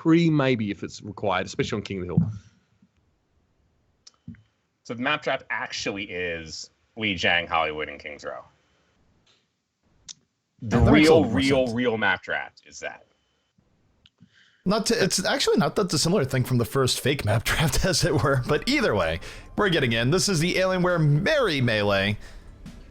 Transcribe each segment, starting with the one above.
3 maybe if it's required, especially on King of the Hill. So the map draft actually is Lijiang, Hollywood, and Kings Row. The real map draft is that. It's actually not that dissimilar thing from the first fake map draft, as it were. But either way, we're getting in. This is the Alienware Merry Melee.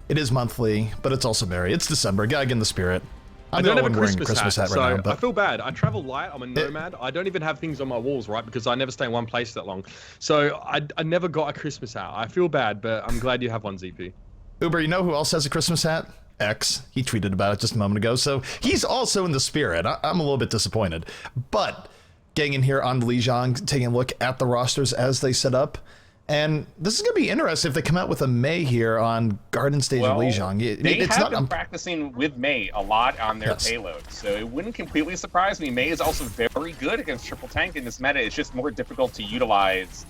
It is monthly, but it's also merry. It's December. Gotta get in the spirit. I don't have a Christmas hat right now, but I feel bad. I travel light. I'm a nomad. I don't even have things on my walls, right? Because I never stay in one place that long. So I never got a Christmas hat. I feel bad, but I'm glad you have one, ZP. Uber, you know who else has a Christmas hat? X. He tweeted about it just a moment ago, so he's also in the spirit. I'm a little bit disappointed. But getting in here on the Lijiang, taking a look at the rosters as they set up. And this is going to be interesting if they come out with a Mei here on Garden Stage of Lijiang. They have been practicing with Mei a lot on their payload, so it wouldn't completely surprise me. Mei is also very good against triple tank in this meta. It's just more difficult to utilize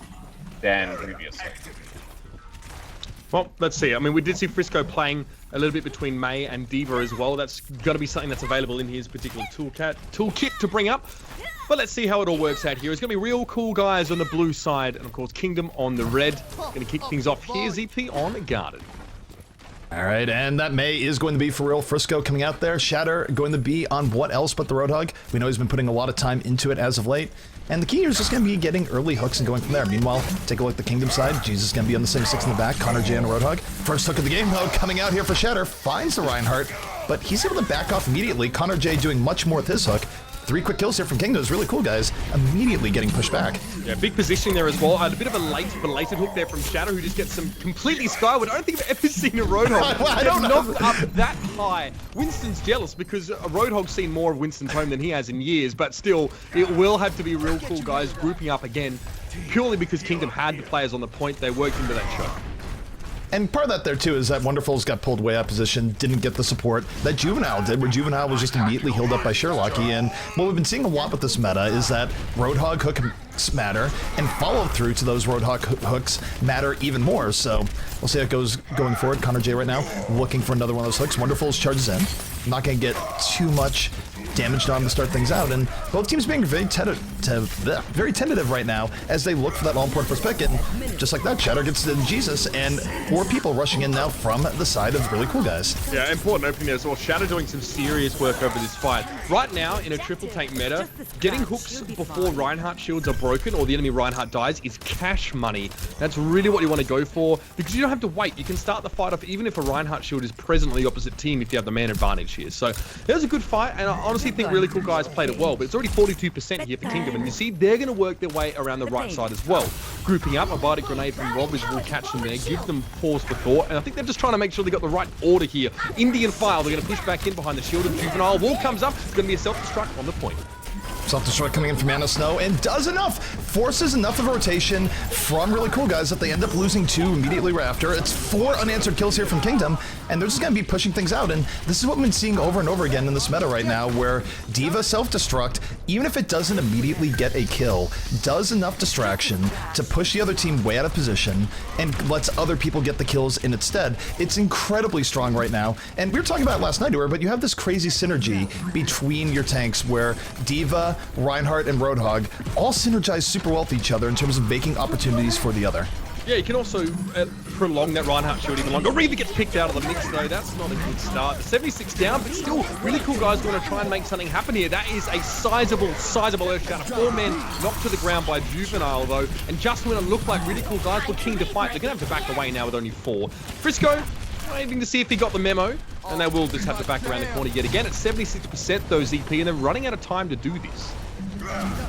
than previously. Well, let's see. I mean, we did see Frisco playing a little bit between Mei and D.Va as well. That's got to be something that's available in his particular toolkit to bring up. But let's see how it all works out here. It's going to be real cool guys on the blue side, and of course, Kingdom on the red. Going to kick things off here. ZP on Garden. All right, and that Mei is going to be for real. Frisco coming out there. Shatter going to be on what else but the Roadhog. We know he's been putting a lot of time into it as of late. And the key here is just going to be getting early hooks and going from there. Meanwhile, take a look at the Kingdom side. Jesus is going to be on the same 6 in the back. Connor J and Roadhog. First hook of the game, though, coming out here for Shatter. Finds the Reinhardt, but he's able to back off immediately. Connor J doing much more with his hook. 3 quick kills here from Kingdom is really cool, guys. Immediately getting pushed back. Yeah, big positioning there as well. A bit of a belated hook there from Shadow, who just gets some completely skyward. I don't think I've ever seen a Roadhog knocked up that high. Winston's jealous because a Roadhog's seen more of Winston's home than he has in years, but still, it will have to be real cool guys grouping up again, purely because Kingdom had the players on the point. They worked into that shot. And part of that there too is that Wonderful's got pulled way out of position, didn't get the support that Juvenile did, where Juvenile was just immediately healed up by Sherlocky. And what we've been seeing a lot with this meta is that Roadhog hooks matter, and follow through to those Roadhog hooks matter even more. So we'll see how it goes going forward. Connor J right now looking for another one of those hooks. Wonderful's charges in. Not going to get too much damage on to start things out, and both teams being very tentative right now as they look for that all-important first pick, and just like that, Shatter gets to Jesus, and 4 people rushing in now from the side of really cool guys. Yeah, important opening there as well. Shatter doing some serious work over this fight. Right now, in a triple tank meta, getting hooks before Reinhardt shields are broken or the enemy Reinhardt dies is cash money. That's really what you want to go for, because you don't have to wait. You can start the fight off even if a Reinhardt shield is present on the opposite team if you have the man advantage here. So it was a good fight, and I honestly think really cool guys played it well, but it's already 42% here for Kingdom, and you see they're going to work their way around the right side as well. Grouping up, a Bardic Grenade from Rob will catch them there, give them pause for thought, and I think they're just trying to make sure they got the right order here. Indian file, they're going to push back in behind the shield of Juvenile. Wall comes up, it's going to be a self-destruct on the point. Self-destruct coming in from Anna Snow, and does enough, forces enough of a rotation from really cool guys that they end up losing 2 immediately right after. It's 4 unanswered kills here from Kingdom, and they're just going to be pushing things out, and this is what we've been seeing over and over again in this meta right now, where D.Va self-destruct, even if it doesn't immediately get a kill, does enough distraction to push the other team way out of position, and lets other people get the kills in its stead. It's incredibly strong right now, and we were talking about it last night, but you have this crazy synergy between your tanks where D.Va, Reinhardt, and Roadhog all synergize super well with each other in terms of making opportunities for the other. Yeah, you can also prolong that Reinhardt shield even longer. Reaver gets picked out of the mix though, that's not a good start. 76 down, but still, really cool guys want to try and make something happen here. That is a sizable Earthshatter. 4 men knocked to the ground by Juvenile though, and just when it looked like really cool guys were keen to fight, they're going to have to back away now with only 4. Frisco, waiting to see if he got the memo, and they will just have to back around the corner yet again. It's 76% though, ZP, and they're running out of time to do this.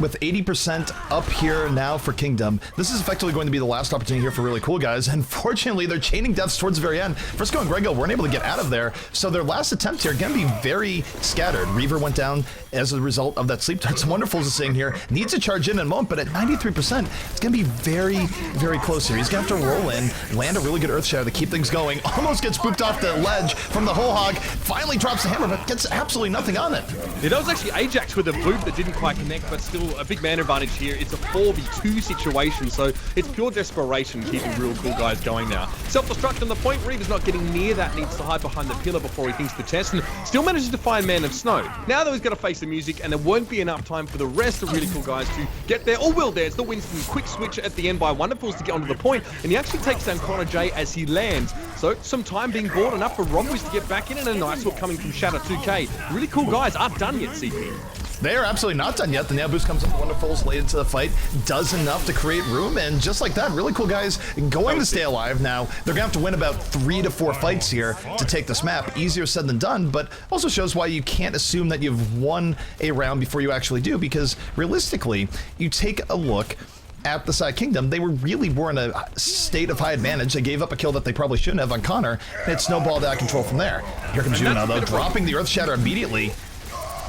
With 80% up here now for Kingdom, this is effectively going to be the last opportunity here for really cool guys. And fortunately, they're chaining deaths towards the very end. Frisco and Grego weren't able to get out of there, so their last attempt here going to be very scattered. Reaver went down as a result of that sleep dart. Some Wonderfuls is saying here, needs to charge in a moment, but at 93%, it's going to be very, very close here. He's going to have to roll in, land a really good Earthshatter to keep things going. Almost gets spooked off the ledge from the whole hog. Finally drops the hammer, but gets absolutely nothing on it. Yeah, that was actually Ajax with a boot that didn't quite quite connect, but still a big man advantage here. It's a 4v2 situation, so it's pure desperation keeping Real Cool Guys going now. Self-destruct on the point. Reaver's not getting near that, needs to hide behind the pillar before he thinks the test, and still manages to find Man of Snow. Now though, he's got to face the music, and there won't be enough time for the rest of Really Cool Guys to get there. Oh, well, there's the Winston quick switch at the end by Wonderfuls to get onto the point, and he actually takes down Connor J as he lands. So some time being bought, enough for Romboys to get back in, and a nice hook coming from Shatter 2K. Really Cool Guys aren't done yet, CP. They are absolutely not done yet. The nail boost comes up, Wonderfuls late into the fight, does enough to create room, and just like that, Really Cool Guys going to stay alive now. They're gonna have to win about 3 to 4 fights here to take this map. Easier said than done, but also shows why you can't assume that you've won a round before you actually do, because realistically, you take a look at the side Kingdom, they were in a state of high advantage. They gave up a kill that they probably shouldn't have on Connor, and it snowballed out of control from there. Here comes Juvenile though, dropping the Earth Shatter immediately.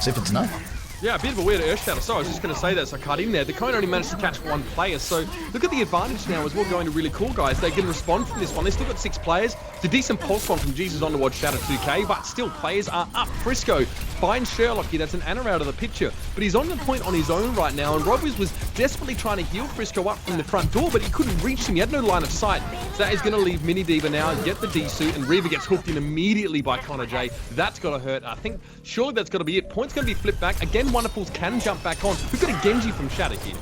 See if it's enough. Yeah, a bit of a weird Earth Shatter. Sorry, I was just going to say that, so I cut in there. The Cone only managed to catch 1 player, so look at the advantage now as well going to Really Cool Guys. They can respond from this one. They've still got 6 players. It's a decent pulse one from Jesus on towards Shatter 2K, but still players are up. Frisco finds Sherlock here. That's an Anna out of the picture, but he's on the point on his own right now, and Robbers was desperately trying to heal Frisco up from the front door, but he couldn't reach him. He had no line of sight. So that is going to leave Mini Diva now, get the D-suit, and Reaver gets hooked in immediately by Connor J. That's got to hurt. I think surely that's got to be it. Point's going to be flipped back. Again, Wonderfuls can jump back on. We've got a Genji from Shatter here.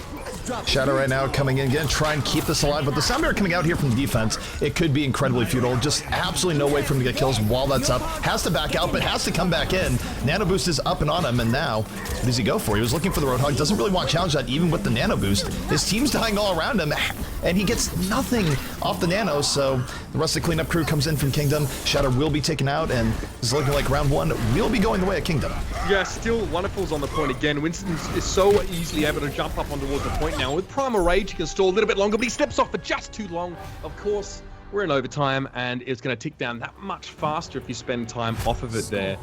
Shadow right now coming in again, try and keep this alive, but the sound barrier coming out here from the defense, it could be incredibly futile. Just absolutely no way for him to get kills while that's up. Has to back out, but has to come back in. Nano Boost is up and on him, and now, what does he go for? He was looking for the Roadhog, doesn't really want to challenge that even with the Nano Boost. His team's dying all around him, and he gets nothing off the Nano, so the rest of the cleanup crew comes in from Kingdom. Shadow will be taken out, and it's looking like round 1 will be going the way of Kingdom. Yeah, still Wonderful's on the point again. Winston is so easily able to jump up on towards the point now. With Primal Rage, he can stall a little bit longer, but he steps off for just too long. Of course, we're in overtime, and it's going to tick down that much faster if you spend time off of it there.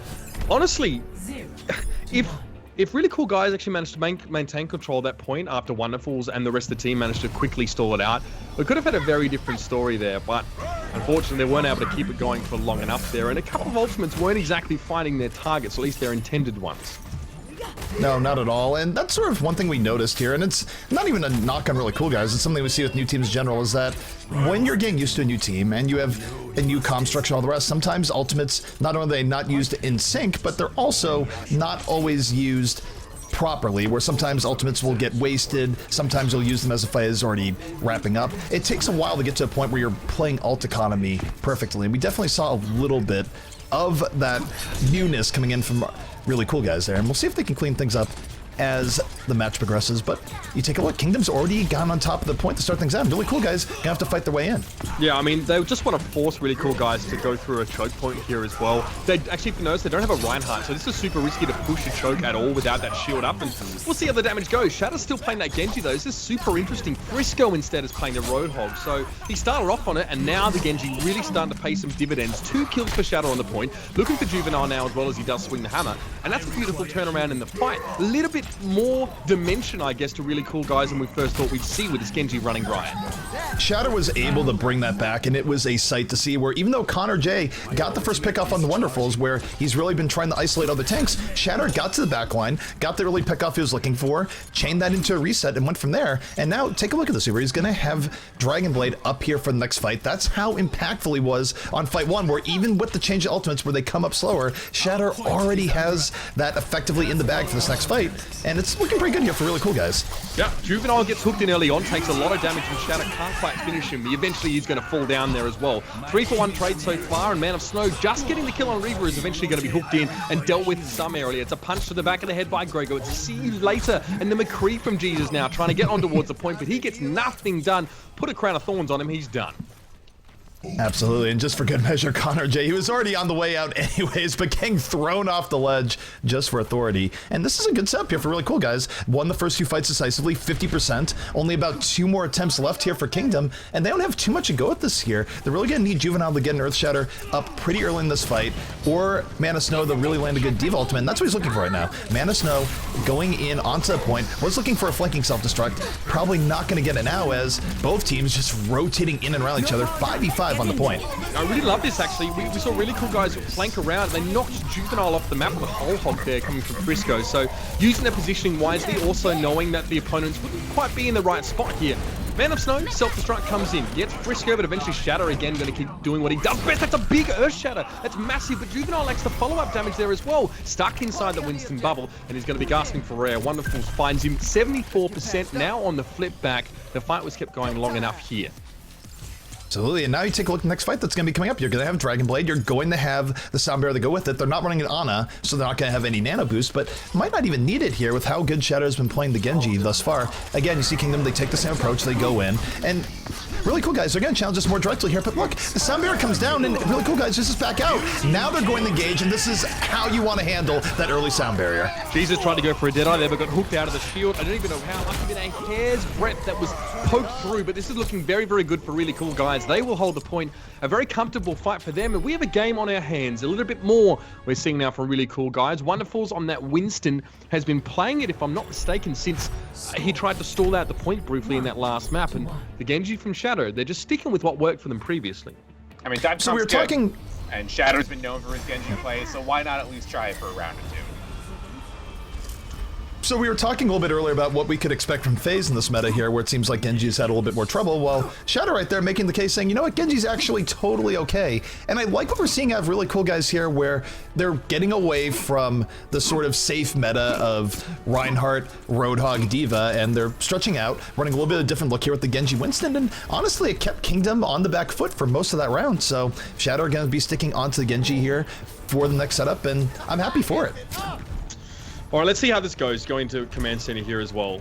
Honestly, if Really Cool Guys actually managed to maintain control at that point after Wonderfuls and the rest of the team managed to quickly stall it out, we could have had a very different story there, but unfortunately they weren't able to keep it going for long enough there, and a couple of ultimates weren't exactly finding their targets, at least their intended ones. No, not at all, and that's sort of one thing we noticed here, and it's not even a knock on Really Cool Guys, it's something we see with new teams in general, is that when you're getting used to a new team and you have a new comm structure and all the rest, sometimes ultimates, not only are they not used in sync, but they're also not always used properly, where sometimes ultimates will get wasted, sometimes you'll use them as the fight is already wrapping up. It takes a while to get to a point where you're playing ult economy perfectly, and we definitely saw a little bit of that newness coming in from Really Cool Guys there, and we'll see if they can clean things up as the match progresses. But you take a look, Kingdom's already gone on top of the point to start things out, and Really Cool Guys gonna have to fight their way in. Yeah, I mean, they just want to force Really Cool Guys to go through a choke point here as well. They actually, if you notice, they don't have a Reinhardt, so this is super risky to push a choke at all without that shield up, and we'll see how the damage goes. Shadow's still playing that Genji though. This is super interesting. Frisco instead is playing the Roadhog, so he started off on it, and now the Genji really starting to pay some dividends. 2 kills for Shadow on the point, looking for Juvenile now as well as he does swing the hammer, and that's a beautiful turnaround in the fight. A little bit more dimension, I guess, to Really Cool Guys than we first thought we'd see with this Genji running riot. Shadow was able to bring that back, and it was a sight to see, where even though Connor J got the first pick off on the Wonderfuls, where he's really been trying to isolate other tanks, Shadow got to the back line, got the early pick off he was looking for, chained that into a reset, and went from there. And now, take a look at this, where he's going to have Dragon Blade up here for the next fight. That's how impactful he was on fight 1, where even with the change of ultimates where they come up slower, Shadow already has that effectively in the bag for this next fight, and it's looking pretty good here for Really Cool Guys. Yeah, Juvenile gets hooked in early on, takes a lot of damage from Shadow, can't quite finish him. Eventually he's going to fall down there as well. 3-for-1 trade so far, and Man of Snow just getting the kill on Reaver is eventually going to be hooked in and dealt with summarily. It's a punch to the back of the head by Grego. It's a see you later, and the McCree from Jesus now trying to get on towards the point, but he gets nothing done. Put a crown of thorns on him, he's done. Absolutely, and just for good measure, Connor J, he was already on the way out anyways, but getting thrown off the ledge just for authority. And this is a good setup here for Really Cool Guys. Won the first 2 fights decisively, 50%. Only about 2 more attempts left here for Kingdom, and they don't have too much to go at this here. They're really gonna need Juvenile to get an Earth Shatter up pretty early in this fight, or Man of Snow to really land a good Diva ultimate, and that's what he's looking for right now. Man of Snow going in onto the point, was looking for a flanking self-destruct, probably not gonna get it now as both teams just rotating in and around each other. 5v5 5 on the point. I really love this, actually. We saw really cool guys flank around. They knocked Juvenile off the map with a whole hog there coming from Frisco. So using their positioning wisely, also knowing that the opponents wouldn't quite be in the right spot here. Man of Snow, self-destruct comes in, gets Frisco, but eventually Shatter again going to keep doing what he does best. That's a big Earth Shatter. That's massive, but Juvenile likes the follow-up damage there as well. Stuck inside the Winston bubble, and he's going to be gasping for rare. Wonderful finds him 74% now on the flip back. The fight was kept going long enough here. Absolutely, and now you take a look at the next fight that's going to be coming up. You're going to have Dragon Blade, you're going to have the Sound Bearer that go with it. They're not running an Ana, so they're not going to have any nano boost, but might not even need it here with how good Shadow has been playing the Genji thus far. Again, you see Kingdom, they take the same approach, they go in, and really cool guys, they're going to challenge us more directly here, but look, the Sound Bearer comes down, and really cool guys just back out. Now they're going to engage, and this is how you want to handle that early Sound Barrier. Jesus tried to go for a Deadeye there, but got hooked out of the shield. I don't even know how, must have been a hair's breadth that was poked through, but this is looking very, very good for really cool guys. They will hold the point. A very comfortable fight for them, and we have a game on our hands. A little bit more we're seeing now from really cool guys. Wonderfuls on that Winston has been playing it, if I'm not mistaken, since he tried to stall out the point briefly in that last map, and the Genji from Shadow, they're just sticking with what worked for them previously. I mean, that So we were talking... And Shadow's been known for his Genji play, so why not at least try it for a round or two? So we were talking a little bit earlier about what we could expect from FaZe in this meta here, where it seems like Genji's had a little bit more trouble. Well, Shadow right there making the case saying, you know what, Genji's actually totally okay. And I like what we're seeing out of really cool guys here, where they're getting away from the sort of safe meta of Reinhardt, Roadhog, D.Va, and they're stretching out, running a little bit of a different look here with the Genji Winston. And honestly, it kept Kingdom on the back foot for most of that round. So Shadow are going to be sticking onto the Genji here for the next setup, and I'm happy for it. All right, let's see how this goes, going to Command Center here as well.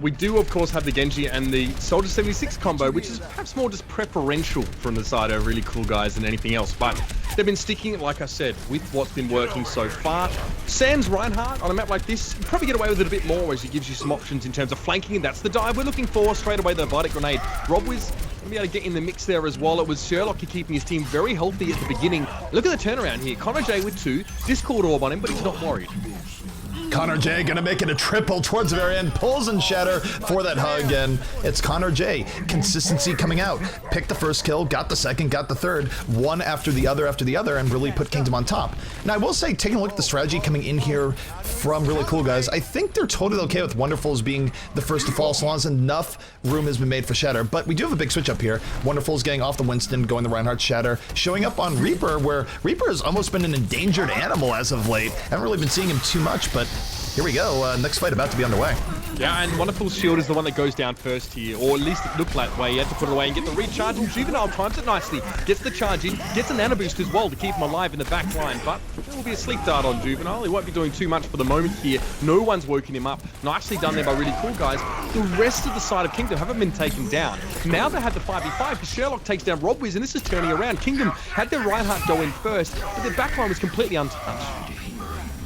We do, of course, have the Genji and the Soldier 76 combo, which is perhaps more just preferential from the side of really cool guys than anything else. But they've been sticking, like I said, with what's been working so far. Sans Reinhardt on a map like this, you probably get away with it a bit more as it gives you some options in terms of flanking, and that's the dive we're looking for. Straight away, the Bardic Grenade. Rob was going to be able to get in the mix there as well. It was Sherlock keeping his team very healthy at the beginning. Look at the turnaround here. Connor J with 2, Discord Orb on him, but he's not worried. Connor J gonna make it a triple towards the very end, pulls in Shatter for that hug, and it's Connor J. Consistency coming out. Picked the first kill, got the second, got the third, one after the other, and really put Kingdom on top. Now I will say, taking a look at the strategy coming in here from really cool guys, I think they're totally okay with Wonderfuls being the first to fall, so long as enough room has been made for Shatter. But we do have a big switch up here. Wonderfuls getting off the Winston, going the Reinhardt, Shatter, showing up on Reaper, where Reaper has almost been an endangered animal as of late. Haven't really been seeing him too much, but here we go, next fight about to be underway. Yeah, and Wonderful's shield is the one that goes down first here, or at least it looked that way. He had to put it away and get the recharge, and Juvenile times it nicely. Gets the charge in, gets a nano boost as well to keep him alive in the back line, but there will be a sleep dart on Juvenile. He won't be doing too much for the moment here. No one's woken him up. Nicely done there by really cool guys. The rest of the side of Kingdom haven't been taken down. Now they had the 5v5 because Sherlock takes down Robwiz, and this is turning around. Kingdom had their Reinhardt go in first, but their back line was completely untouched.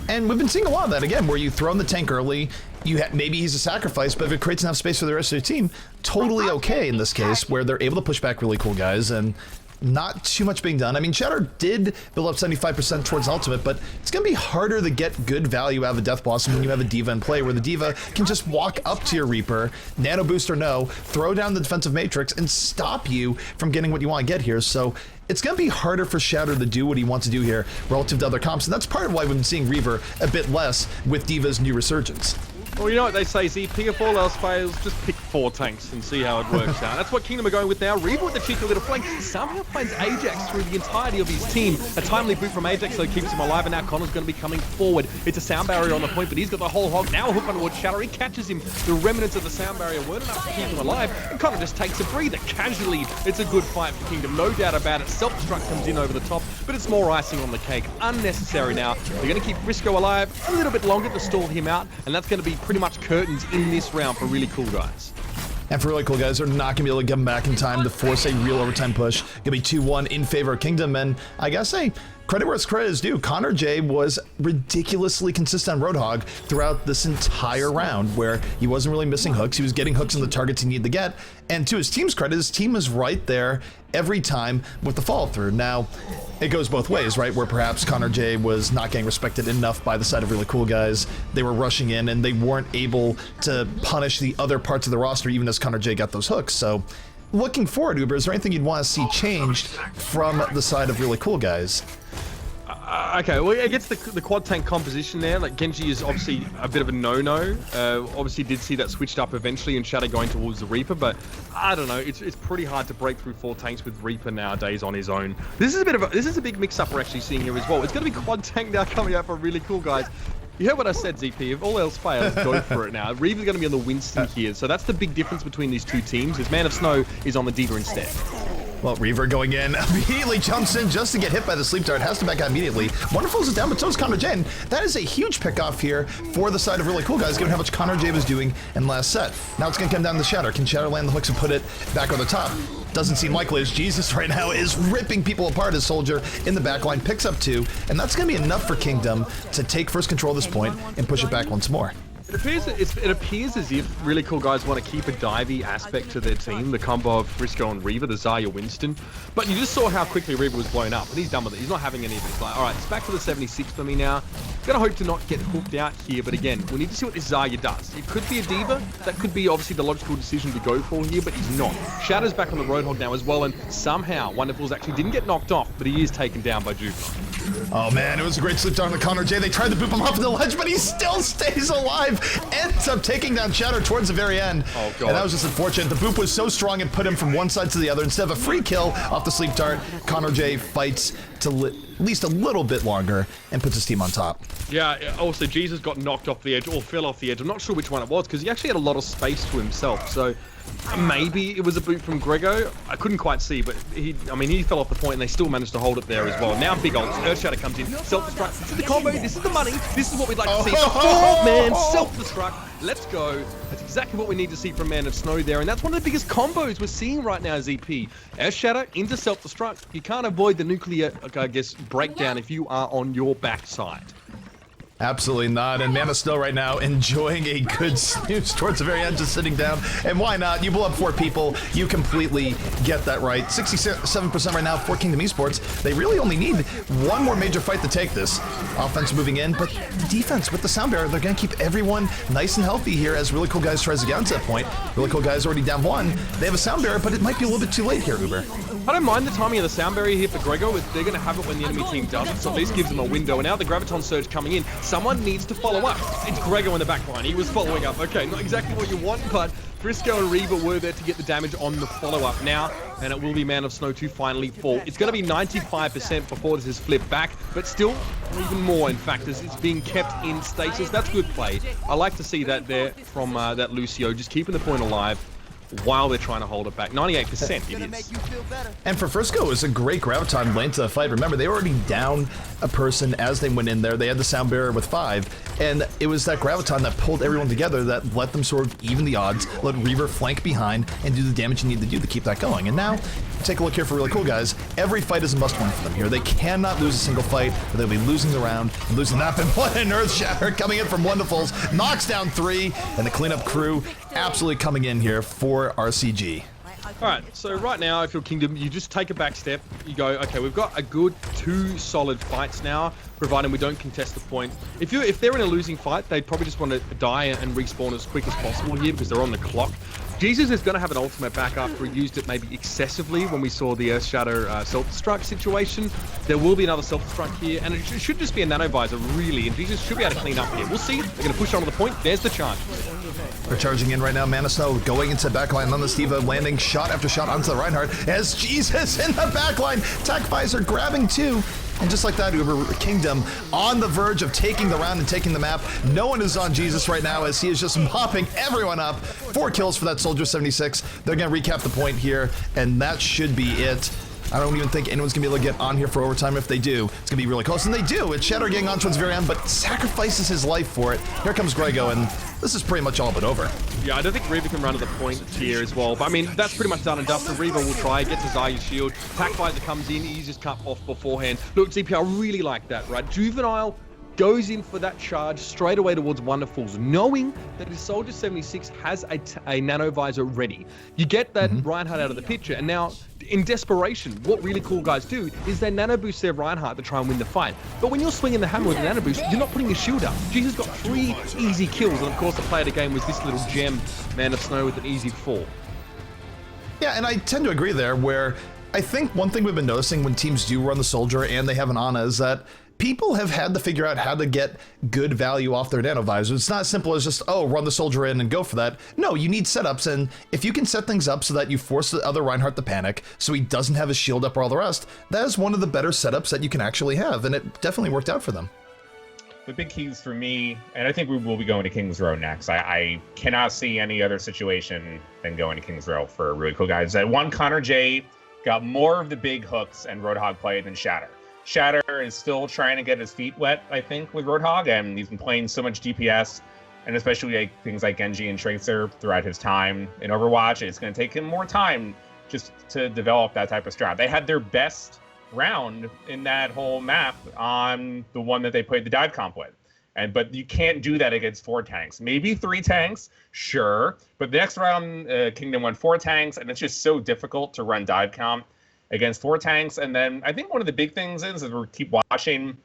And we've been seeing a lot of that, again, where you throw in the tank early, maybe he's a sacrifice, but if it creates enough space for the rest of the team, totally okay in this case, where they're able to push back really cool guys, and not too much being done. I mean, Shatter did build up 75% towards ultimate, but it's going to be harder to get good value out of a Death Blossom when you have a D.Va in play, where the D.Va can just walk up to your Reaper, nano boost or no, throw down the defensive matrix, and stop you from getting what you want to get here. So it's going to be harder for Shatter to do what he wants to do here relative to other comps, and that's part of why we've been seeing Reaver a bit less with D.Va's new resurgence. Well, you know what they say, Z, if all else fails, just pick 4 tanks and see how it works out. That's what Kingdom are going with now. Reaver with the cheeky little flank somehow finds Ajax through the entirety of his team. A timely boot from Ajax, so keeps him alive, and now Connor's going to be coming forward. It's a sound barrier on the point, but he's got the whole hog. Now a hook on towards Shatter. He catches him. The remnants of the sound barrier weren't enough to keep him alive, and Connor just takes a breather casually. It's a good fight for Kingdom, no doubt about it. Self-destruct comes in over the top, but it's more icing on the cake. Unnecessary now. They're going to keep Frisco alive a little bit longer to stall him out, and that's going to be pretty much curtains in this round for really cool guys. And for really cool guys, they're not going to be able to get them back in time to force a real overtime push. Going to be 2-1 in favor of Kingdom, and I gotta say, credit where it's credit is due. Connor J was ridiculously consistent on Roadhog throughout this entire round, where he wasn't really missing hooks. He was getting hooks on the targets he needed to get, and to his team's credit, his team was right there every time with the follow through. Now, it goes both ways, right? Where perhaps Connor J was not getting respected enough by the side of really cool guys. They were rushing in and they weren't able to punish the other parts of the roster, even as Connor J got those hooks. So looking forward, Uber, is there anything you'd want to see changed from the side of really cool guys? Okay, well, against the quad tank composition there, like Genji is obviously a bit of a no-no. Obviously did see that switched up eventually and Shadow going towards the Reaper, but I don't know, it's pretty hard to break through 4 tanks with Reaper nowadays on his own. This is a big mix-up we're actually seeing here as well. It's going to be quad tank now coming out for really cool guys. You heard what I said, ZP. If all else fails, go for it now. Reaver's going to be on the Winston here, so that's the big difference between these two teams, is Man of Snow is on the D.Va instead. Well, Reaver going in, immediately jumps in just to get hit by the sleep dart, has to back out immediately. Wonderful's down, but so is Connor J. And that is a huge pickoff here for the side of really cool guys, given how much Connor J was doing in last set. Now it's going to come down to Shatter. Can Shatter land the hooks and put it back on the top? Doesn't seem likely, as Jesus right now is ripping people apart as Soldier in the backline picks up 2, and that's going to be enough for Kingdom to take first control at this point and push it back once more. It appears as if really cool guys want to keep a divey aspect to their team, the combo of Frisco and Reaver, the Zarya Winston. But you just saw how quickly Reaver was blown up, and he's done with it. He's not having any of it. It's like, all right, it's back to the 76 for me now. Gonna hope to not get hooked out here, but again, we need to see what this Zarya does. It could be a D.Va. That could be obviously the logical decision to go for here, but he's not. Shadow's back on the Roadhog now as well, and somehow Wonderfuls actually didn't get knocked off, but he is taken down by Juvenile. Oh man, it was a great sleep down to Connor J. They tried to boop him off the ledge, but he still stays alive. Ends up taking down Shatter towards the very end. Oh god. And that was just unfortunate. The boop was so strong it put him from one side to the other. Instead of a free kill off the sleep dart, Connor J fights to at least a little bit longer and puts his team on top. Yeah, also Jesus got knocked off the edge or fell off the edge. I'm not sure which one it was because he actually had a lot of space to himself. So maybe it was a boot from Grego. I couldn't quite see, but he fell off the point and they still managed to hold it there as well. Now big ults, Earthshatter comes in, self-destruct. This is the combo, this is the money, this is what we'd like to see. It's a 4-man self-destruct. Let's go. That's exactly what we need to see from Man of Snow there, and that's one of the biggest combos we're seeing right now, ZP. Earthshatter into self-destruct. You can't avoid the nuclear, I guess, breakdown if you are on your backside. Absolutely not, and Man of Snow right now enjoying a good snooze towards the very end, just sitting down. And why not? You blow up 4 people, you completely get that right. 67% right now for Kingdom Esports. They really only need one more major fight to take this. Offense moving in, but the defense with the sound barrier, they're going to keep everyone nice and healthy here as Really Cool Guys tries to get to that point. Really Cool Guys already down 1. They have a sound barrier, but it might be a little bit too late here, Uber. I don't mind the timing of the sound barrier here for Grego. They're going to have it when the enemy team doesn't, so at least gives them a window. And now the Graviton Surge coming in. Someone needs to follow up. It's Grego in the back line. He was following up. Okay, not exactly what you want, but Frisco and Reaver were there to get the damage on the follow-up now, and it will be Man of Snow to finally fall. It's going to be 95% before this is flipped back, but still even more, in fact, as it's being kept in stasis. That's good play. I like to see that there from that Lucio, just keeping the point alive while they're trying to hold it back. 98% it is. And for Frisco, it was a great Graviton lane to the fight. Remember, they were already down a person as they went in there. They had the sound barrier with 5, and it was that Graviton that pulled everyone together that let them sort of even the odds, let Reaver flank behind and do the damage you need to do to keep that going. And now, take a look here for Really Cool Guys. Every fight is a must-win for them here. They cannot lose a single fight, or they'll be losing the round and losing that. And what an Earthshatter coming in from Wonderfuls, knocks down 3, and the cleanup crew absolutely coming in here for RCG. Alright, so right now, if you're Kingdom, you just take a back step. You go, okay, we've got a good 2 solid fights now, providing we don't contest the point. If they're in a losing fight, they'd probably just want to die and respawn as quick as possible here because they're on the clock. Jesus is going to have an ultimate back after he used it maybe excessively when we saw the Earthshatter self-destruct situation. There will be another self-destruct here, and it should just be a nano visor, really, and Jesus should be able to clean up here. We'll see. They're going to push on to the point. There's the charge. They're charging in right now. Man of Snow going into backline on the D.Va, landing shot after shot onto the Reinhardt as Jesus in the backline. Tac Visor grabbing 2. And just like that, Uber Kingdom on the verge of taking the round and taking the map. No one is on Jesus right now as he is just mopping everyone up. 4 kills for that Soldier 76. They're going to recap the point here, and that should be it. I don't even think anyone's going to be able to get on here for overtime. If they do, it's going to be really close. And they do. It's Shadow getting on towards the very end, but sacrifices his life for it. Here comes Grego, and this is pretty much all but over. Yeah, I don't think Reaver can run to the point here as well. But I mean, that's pretty much done and dusted. Reaver will try, gets his Zarya shield. Tac Visor comes in, he's just cut off beforehand. Look, ZP, I really like that, right? Juvenile goes in for that charge straight away towards Wonderfuls, knowing that his Soldier 76 has a nano visor ready. You get that Reinhardt out of the picture, and now, in desperation, what Really Cool Guys do is they nano boost their Reinhardt to try and win the fight. But when you're swinging the hammer with a nano boost, you're not putting your shield up. Jesus got 3 easy kills, and of course the play of the game was this little gem, Man of Snow, with an easy 4. Yeah, and I tend to agree there, where I think one thing we've been noticing when teams do run the Soldier and they have an Ana is that people have had to figure out how to get good value off their nano visors. It's not as simple as just, oh, run the Soldier in and go for that. No, you need setups, and if you can set things up so that you force the other Reinhardt to panic, so he doesn't have his shield up or all the rest, that is one of the better setups that you can actually have, and it definitely worked out for them. The big keys for me, and I think we will be going to King's Row next. I cannot see any other situation than going to King's Row for really cool guys. That one, Connor J got more of the big hooks and Roadhog play than Shatter. Shatter is still trying to get his feet wet, I think, with Roadhog, and he's been playing so much DPS, and especially like things like Genji and Tracer throughout his time in Overwatch. It's going to take him more time just to develop that type of strat. They had their best round in that whole map on the one that they played the dive comp with. But you can't do that against 4 tanks. Maybe 3 tanks, sure. But the next round, Kingdom won 4 tanks, and it's just so difficult to run dive comp against 4 tanks. And then I think one of the big things is that we keep watching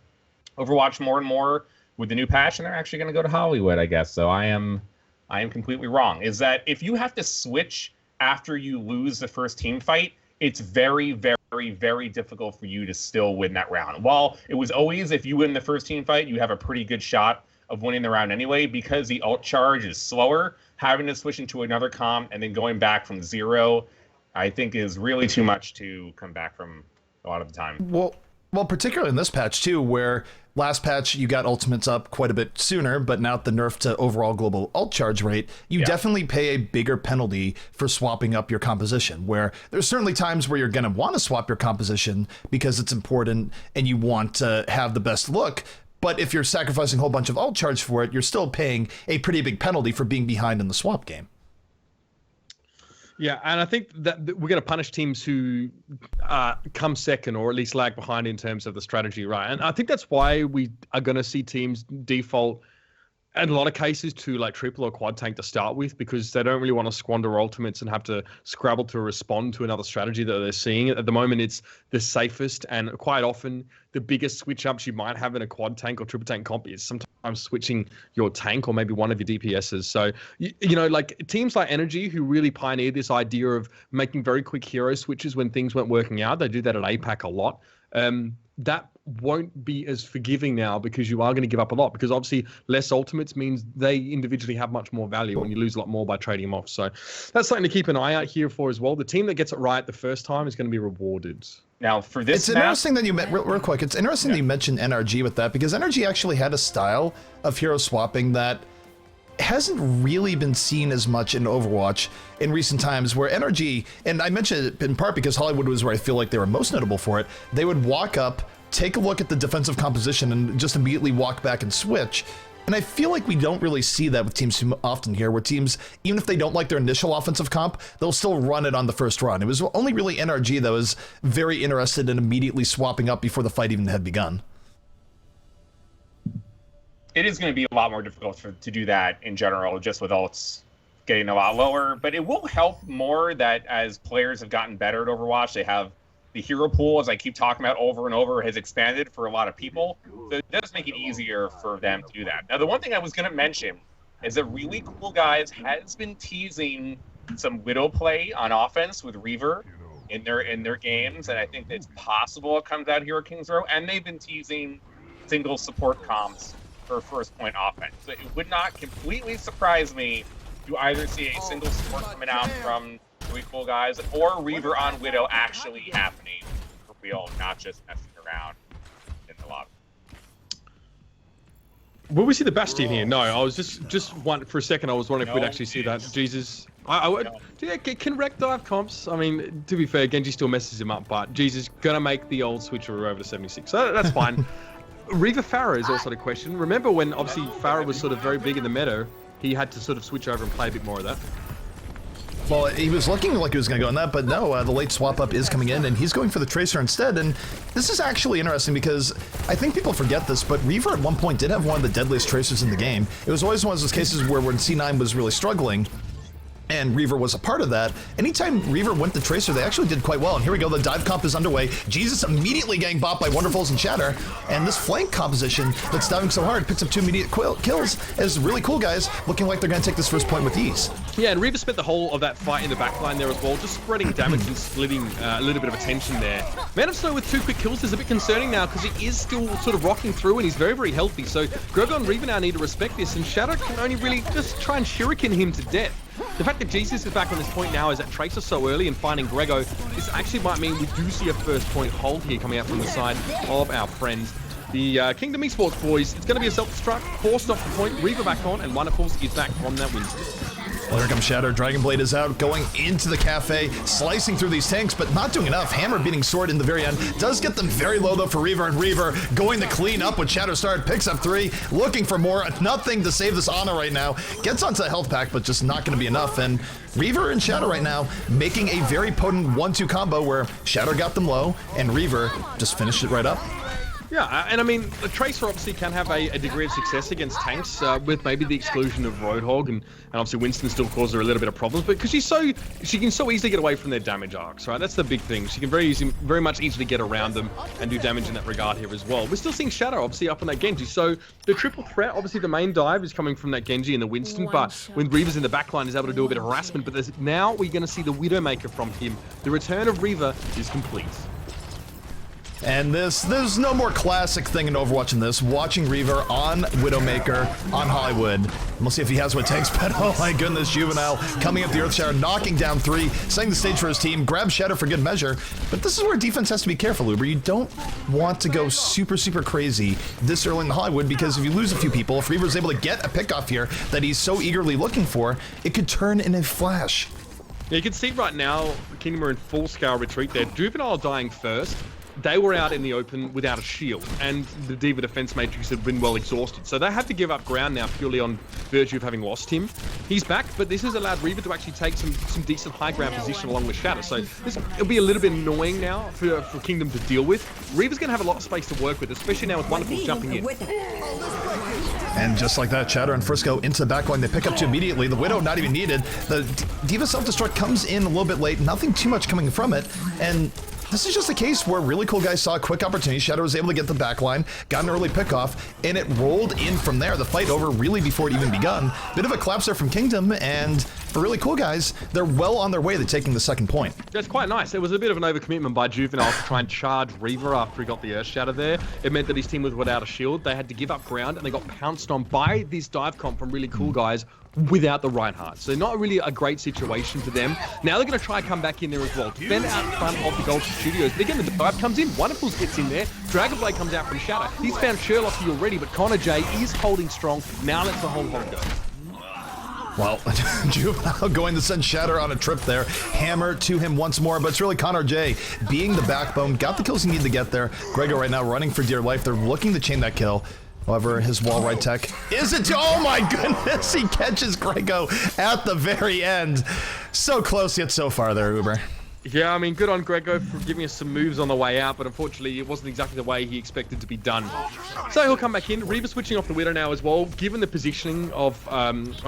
Overwatch more and more with the new patch, and they're actually going to go to Hollywood, I guess. So I am completely wrong. Is that if you have to switch after you lose the first team fight, it's very, very, very difficult for you to still win that round. While it was always, if you win the first team fight, you have a pretty good shot of winning the round anyway, because the ult charge is slower, having to switch into another comp and then going back from 0, I think is really too much to come back from a lot of the time. Well, particularly in this patch too, where last patch you got ultimates up quite a bit sooner, but now the nerf to overall global ult charge rate, you definitely pay a bigger penalty for swapping up your composition, where there's certainly times where you're going to want to swap your composition because it's important and you want to have the best look. But if you're sacrificing a whole bunch of ult charge for it, you're still paying a pretty big penalty for being behind in the swap game. Yeah, and I think that we're going to punish teams who come second or at least lag behind in terms of the strategy, right? And I think that's why we are going to see teams default in a lot of cases to like triple or quad tank to start with, because they don't really want to squander ultimates and have to scrabble to respond to another strategy that they're seeing. At the moment, it's the safest, and quite often the biggest switch ups you might have in a quad tank or triple tank comp is sometimes switching your tank or maybe one of your DPSs. So, you know, like teams like Energy, who really pioneered this idea of making very quick hero switches when things weren't working out. They do that at APAC a lot. That won't be as forgiving now, because you are going to give up a lot, because obviously less ultimates means they individually have much more value and you lose a lot more by trading them off. So that's something to keep an eye out here for as well. The team that gets it right the first time is going to be rewarded. Now for this, it's interesting that you real quick. It's interesting that you mentioned NRG with that, because NRG actually had a style of hero swapping that hasn't really been seen as much in Overwatch in recent times, where NRG, and I mentioned it in part because Hollywood was where I feel like they were most notable for it, they would walk up, take a look at the defensive composition, and just immediately walk back and switch. And I feel like we don't really see that with teams too often here, where teams, even if they don't like their initial offensive comp, they'll still run it on the first run. It was only really NRG that was very interested in immediately swapping up before the fight even had begun. It is going to be a lot more difficult to do that in general, just with ults getting a lot lower. But it will help more that as players have gotten better at Overwatch, they have the hero pool, as I keep talking about over and over, has expanded for a lot of people. So it does make it easier for them to do that. Now, the one thing I was going to mention is that Really Cool Guys has been teasing some Widow play on offense with Reaver in their games, and I think it's possible it comes out here at King's Row. And they've been teasing single support comps for first point offense. So it would not completely surprise me to either see a single support coming out from Really Cool Guys or Reaver on Widow actually happening for real, not just messing around in the lobby. Will we see the Bastion here? No, I was just one for a second. I was wondering if we'd actually see that. Jesus, I would. Yeah, can Rec dive comps? I mean, to be fair, Genji still messes him up, but Jesus gonna make the old switcheroo over to 76. So that's fine. Reaver Pharah is also the question. Remember when obviously Pharah was sort of very big in the meta, he had to sort of switch over and play a bit more of that. Well, he was looking like he was going to go on that, but no, the late swap up is coming in, and he's going for the Tracer instead. And this is actually interesting because I think people forget this, but Reaver at one point did have one of the deadliest Tracers in the game. It was always one of those cases where when C9 was really struggling, and Reaver was a part of that. Anytime Reaver went the Tracer, they actually did quite well. And here we go, the dive comp is underway. Jesus immediately getting bopped by Wonderfuls and Shatter. And this flank composition that's diving so hard picks up 2 immediate kills as really cool guys looking like they're going to take this first point with ease. Yeah, and Reaver spent the whole of that fight in the backline there as well, just spreading damage and splitting a little bit of attention there. Man of Snow with 2 quick kills is a bit concerning now because he is still sort of rocking through and he's very, very healthy. So Grego and Reaver now need to respect this, and Shadow can only really just try and shuriken him to death. The fact that Jesus is back on this point now is that Tracer so early and finding Grego, this actually might mean we do see a first point hold here coming out from the side of our friends. The Kingdom Esports boys, it's going to be a self-destruct, forced off the point, Reaver back on, and Wonderfuls is back from that win. Well, here comes Shatter. Dragon Blade is out, going into the cafe, slicing through these tanks, but not doing enough. Hammer beating Sword in the very end. Does get them very low, though, for Reaver, and Reaver going to clean up with Shatter Start. Picks up 3, looking for more. Nothing to save this Ana right now. Gets onto the health pack, but just not going to be enough. And Reaver and Shatter right now making a very potent 1-2 combo where Shatter got them low, and Reaver just finished it right up. Yeah, and I mean, the Tracer obviously can have a degree of success against tanks with maybe the exclusion of Roadhog, and obviously Winston still causes her a little bit of problems, but because she can so easily get away from their damage arcs, right? That's the big thing. She can very much easily get around them and do damage in that regard here as well. We're still seeing Shadow obviously up on that Genji, so the triple threat, obviously the main dive is coming from that Genji and the Winston, but when Reaver's in the backline, he's able to do a bit of harassment, but now we're going to see the Widowmaker from him. The return of Reaver is complete. And there's no more classic thing in Overwatch than this. Watching Reaver on Widowmaker, on Hollywood. And we'll see if he has what it takes, but oh my goodness, Juvenile coming up the Earth Shatter, knocking down 3, setting the stage for his team, grabs Shadow for good measure. But this is where defense has to be careful, Uber. You don't want to go super, super crazy this early in the Hollywood, because if you lose a few people, if Reaver's able to get a pick off here that he's so eagerly looking for, it could turn in a flash. Yeah, you can see right now, Kingdom are in full-scale retreat there. Juvenile dying first. They were out in the open without a shield, and the D.Va defense matrix had been well exhausted. So they had to give up ground now purely on virtue of having lost him. He's back, but this has allowed Reaver to actually take some decent high ground position along with Shadow. So it'll be a little bit annoying now for Kingdom to deal with. Reaver's going to have a lot of space to work with, especially now with Wonderful jumping in. And just like that, Shatter and Frisco into the backline. They pick up 2 immediately. The Widow not even needed. The D.Va self-destruct comes in a little bit late. Nothing too much coming from it. And this is just a case where really cool guys saw a quick opportunity. Shadow was able to get the backline, got an early pickoff, and it rolled in from there. The fight over really before it even begun. Bit of a collapse there from Kingdom, and for really cool guys, they're well on their way to taking the second point. That's quite nice. It was a bit of an overcommitment by Juvenile to try and charge Reaver after he got the Earth Shatter there. It meant that his team was without a shield. They had to give up ground, and they got pounced on by this dive comp from really cool guys without the Reinhardt. So not really a great situation for them. Now they're going to try and come back in there as well. Defend out front of the Gold Studios. But again, the dive comes in. Wonderfuls gets in there. Dragonblade comes out from Shatter. He's found Sherlock here already, but Connor J is holding strong. Now let's the whole hog go. Well, Juvenile going to send Shatter on a trip there. Hammer to him once more, but it's really Connor J being the backbone. Got the kills he needed to get there. Grego right now running for dear life. They're looking to chain that kill. However, his wall right tech isn't. Oh my goodness, he catches Grego at the very end. So close yet so far there, Uber. Yeah, I mean, good on Grego for giving us some moves on the way out, but unfortunately it wasn't exactly the way he expected to be done. So he'll come back in. Reaver switching off the Widow now as well. Given the positioning of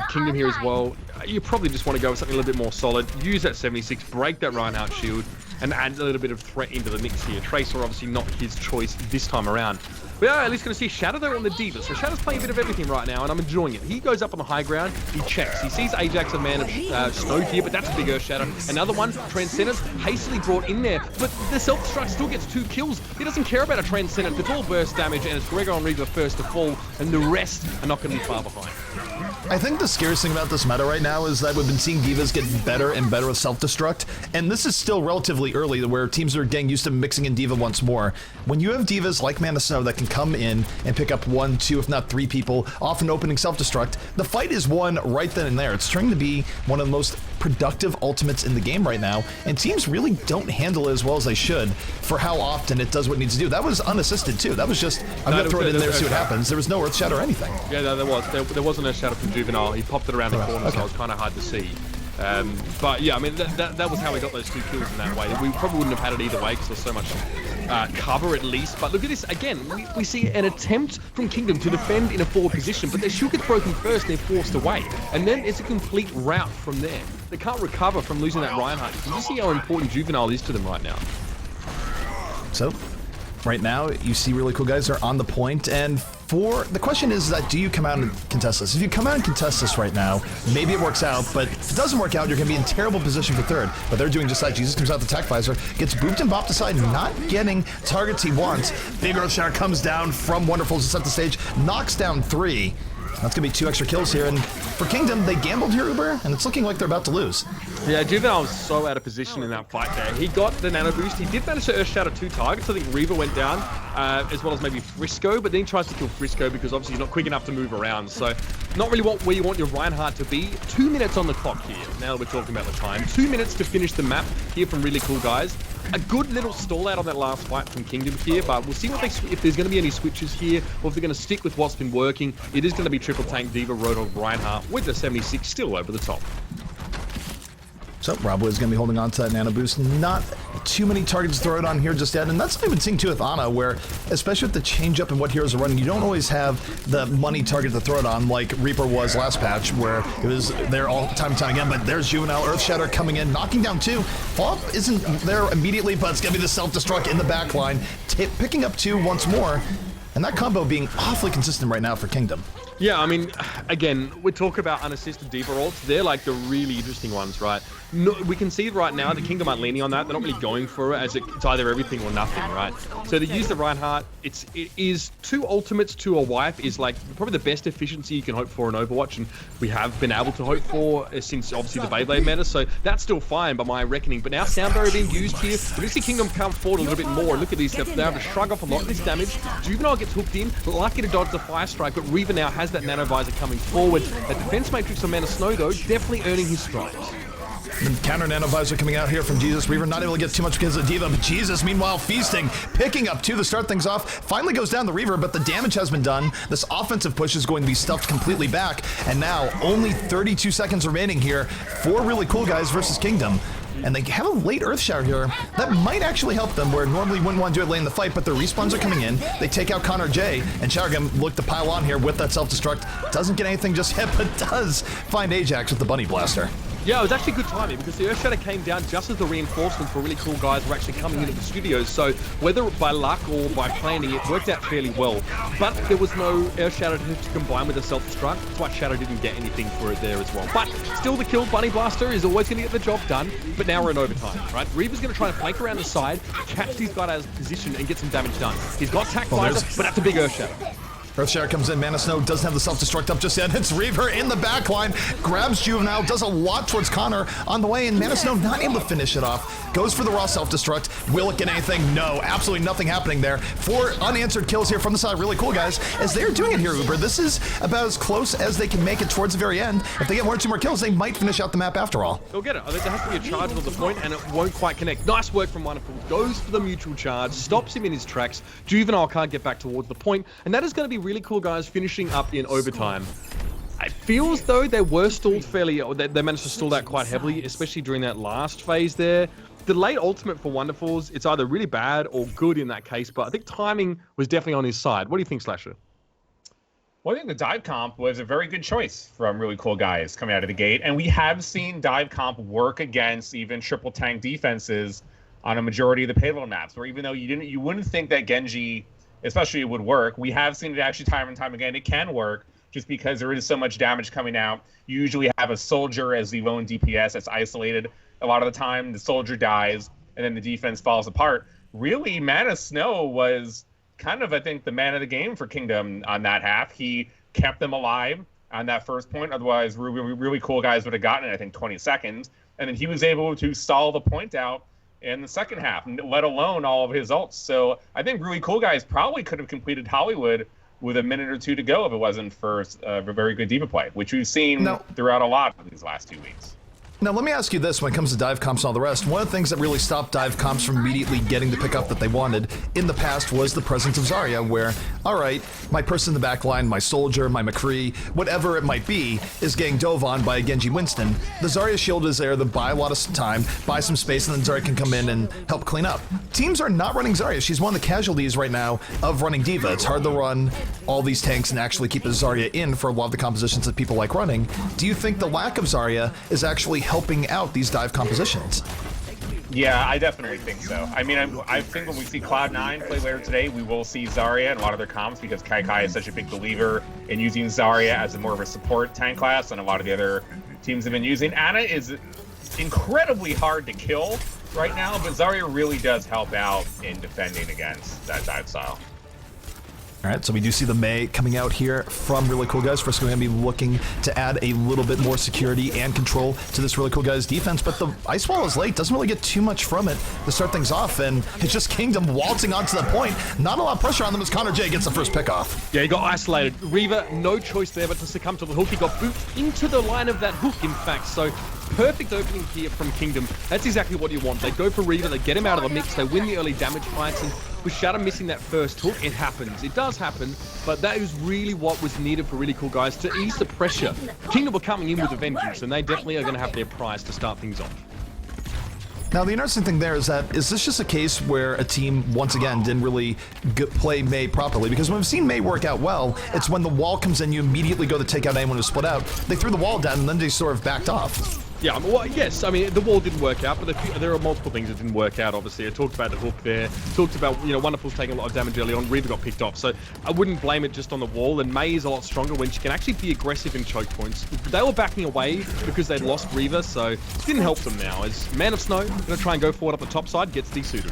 Kingdom here as well, you probably just want to go with something a little bit more solid. Use that 76, break that Reinhardt shield, and add a little bit of threat into the mix here. Tracer obviously not his choice this time around. We are at least going to see Shadow though on the D.Va. So Shadow's playing a bit of everything right now, and I'm enjoying it. He goes up on the high ground, he checks. He sees Ajax, a man of snow here, but that's a big Earth Shadow. Another one, Transcendence, hastily brought in there, but the self-destruct still gets 2 kills. He doesn't care about a Transcendence. It's all burst damage, and it's Gregor and Reaver first to fall, and the rest are not going to be far behind. I think the scariest thing about this meta right now is that we've been seeing D.Vas get better and better with self-destruct, and this is still relatively early where teams are getting used to mixing in D.Va once more. When you have D.Vas like Man of Snow that can come in and pick up 1, 2, if not 3 people, often opening self-destruct, the fight is won right then and there. It's turning to be one of the most productive ultimates in the game right now, and teams really don't handle it as well as they should for how often it does what it needs to do. That was unassisted too. That was just, I'm going to throw it in there, see what happens. There was no Earth Shadow or anything. Yeah, no, there was. There wasn't a Shadow from Juvenile. He popped it around the corner, so it was kind of hard to see. But yeah, I mean, that was how we got those 2 kills in that way. We probably wouldn't have had it either way because there's so much cover at least. But look at this again. We see an attempt from Kingdom to defend in a forward position, but their shield gets broken first and they're forced away. And then it's a complete rout from there. They can't recover from losing that Reinhardt. You can just see how important Juvenile is to them right now. So, right now, you see really cool guys are on the point, and the question is that do you come out and contest this? If you come out and contest this right now, maybe it works out, but if it doesn't work out, you're going to be in terrible position for third. But they're doing just that. Jesus comes out the tech visor, gets booped and bopped aside, not getting targets he wants. Big Earthshatter comes down from Wonderful to set the stage, knocks down 3. That's going to be 2 extra kills here, and for Kingdom, they gambled here, Uber, and it's looking like they're about to lose. Yeah, Juvenile was so out of position in that fight there. He got the nano boost. He did manage to Earthshatter 2 targets. I think Reaver went down, as well as maybe Frisco, but then he tries to kill Frisco because obviously he's not quick enough to move around. So not really where you want your Reinhardt to be. 2 minutes on the clock here, now that we're talking about the time. 2 minutes to finish the map here from really cool guys. A good little stall out on that last fight from Kingdom here, but we'll see if there's going to be any switches here, or if they're going to stick with what's been working. It is going to be triple tank D.Va, Roadhog, Reinhardt with the 76 still over the top. So Robo is going to be holding on to that nano boost. Not too many targets to throw it on here just yet, and that's what I've been seeing too with Ana, where especially with the change up and what heroes are running, you don't always have the money target to throw it on like Reaper was last patch, where it was there all time and time again. But there's Juvenile, Earthshatter coming in, knocking down 2. Flop isn't there immediately, but it's going to be the self-destruct in the back line, picking up 2 once more, and that combo being awfully consistent right now for Kingdom. Yeah, I mean, again, we talk about unassisted D.Va ults. They're like the really interesting ones, right? No, we can see right now the Kingdom aren't leaning on that. They're not really going for it, as it's either everything or nothing, right? So to use the Reinhardt, it is 2 ultimates to a wipe is like probably the best efficiency you can hope for in Overwatch, and we have been able to hope for since obviously the Beyblade meta, so that's still fine by my reckoning. But now Sound Barrier being used here, we see Kingdom come forward a little bit more. Look at these, they're able to shrug off a lot of this damage. Juvenile gets hooked in, lucky to dodge the Fire Strike, but Reaver now has that Nano Visor coming forward. The defense matrix on Man of Snow, though, definitely earning his stripes. Counter nano visor coming out here from Jesus. Reaver not able to get too much because of D.Va, but Jesus, meanwhile, feasting, picking up 2 to start things off. Finally goes down the Reaver, but the damage has been done. This offensive push is going to be stuffed completely back, and now only 32 seconds remaining here. 4 really cool guys versus Kingdom. And they have a late Earthshatter here. That might actually help them, where normally you wouldn't want to do it late in the fight, but their respawns are coming in. They take out Connor J, and Showergun look to pile on here with that self-destruct. Doesn't get anything just yet, but does find Ajax with the Bunny Blaster. Yeah, it was actually good timing because the Earthshatter came down just as the reinforcements for really cool guys were actually coming into the studios. So whether by luck or by planning, it worked out fairly well. But there was no Earthshatter to combine with the self-destruct. That's why Shadow didn't get anything for it there as well. But still, the kill, Bunny Blaster is always going to get the job done. But now we're in overtime, right? Reaver's going to try and flank around the side, catch these guys out of position, and get some damage done. He's got Tac Visor, but that's a big Earthshatter. Earthshatter comes in, Man of Snow doesn't have the self-destruct up just yet. It's Reaver in the backline, grabs Juvenile, does a lot towards Connor on the way, and Man of Snow not able to finish it off. Goes for the raw self-destruct. Will it get anything? No, absolutely nothing happening there. 4 unanswered kills here from the side. Really cool, guys, as they're doing it here, Uber. This is about as close as they can make it towards the very end. If they get 1 or 2 more kills, they might finish out the map after all. They'll get it. I think there has to be a charge on the point, and it won't quite connect. Nice work from Wonderful. Goes for the mutual charge, stops him in his tracks. Juvenile can't get back towards the point, and that is going to be really cool, guys, finishing up in overtime. It feels though they were stalled fairly, they managed to stall that quite heavily, especially during that last phase there. The late ultimate for Wonderfuls, it's either really bad or good in that case, but I think timing was definitely on his side. What do you think, Slasher? Well, I think the dive comp was a very good choice from really cool guys coming out of the gate, and we have seen dive comp work against even triple tank defenses on a majority of the payload maps, where even though you wouldn't think that Genji especially would work, we have seen it actually time and time again. It can work just because there is so much damage coming out. You usually have a soldier as the lone DPS that's isolated. A lot of the time, the soldier dies, and then the defense falls apart. Really, Man of Snow was kind of, I think, the man of the game for Kingdom on that half. He kept them alive on that first point. Otherwise, really cool guys would have gotten it, I think, 20 seconds. And then he was able to stall the point out in the second half, let alone all of his ults. So I think really cool guys probably could have completed Hollywood with a minute or 2 to go if it wasn't for a very good D.Va play, which we've seen throughout a lot of these last 2 weeks. Now, let me ask you this when it comes to dive comps and all the rest. One of the things that really stopped dive comps from immediately getting the pickup that they wanted in the past was the presence of Zarya, where, all right, my person in the back line, my soldier, my McCree, whatever it might be, is getting dove on by a Genji Winston. The Zarya shield is there to buy a lot of time, buy some space, and then Zarya can come in and help clean up. Teams are not running Zarya. She's one of the casualties right now of running D.Va. It's hard to run all these tanks and actually keep a Zarya in for a lot of the compositions that people like running. Do you think the lack of Zarya is actually helping out these dive compositions? Yeah, I definitely think so. I mean, I think when we see Cloud9 play later today, we will see Zarya and a lot of their comps because Kai is such a big believer in using Zarya as more of a support tank class than a lot of the other teams have been using. Ana is incredibly hard to kill right now, but Zarya really does help out in defending against that dive style. All right, so we do see the Mei coming out here from Really Cool Guys. First, we're going to be looking to add a little bit more security and control to this Really Cool Guys defense, but the Ice Wall is late. Doesn't really get too much from it to start things off, and it's just Kingdom waltzing onto the point. Not a lot of pressure on them as Connor J gets the first pick off. Yeah, he got isolated. Reaver, no choice there but to succumb to the hook. He got booped into the line of that hook, in fact, so perfect opening here from Kingdom. That's exactly what you want. They go for Reaver, they get him out of the mix, they win the early damage fights, and with Shatter missing that first hook, it happens. It does happen, but that is really what was needed for Really Cool Guys to ease the pressure. Kingdom were coming in with a vengeance, and they definitely are going to have their prize to start things off. Now, the interesting thing there is that, is this just a case where a team, once again, didn't really play Mei properly? Because when we've seen Mei work out well, it's when the wall comes in, you immediately go to take out anyone who's split out. They threw the wall down, and then they sort of backed off. Yeah, well, yes, I mean, the wall didn't work out, but there are multiple things that didn't work out, obviously. I talked about the hook there, talked about, Wonderful's taking a lot of damage early on, Reaver got picked off, so I wouldn't blame it just on the wall, and Mei is a lot stronger when she can actually be aggressive in choke points. They were backing away because they'd lost Reaver, so it didn't help them now, as Man of Snow going to try and go forward up the top side, gets desuited.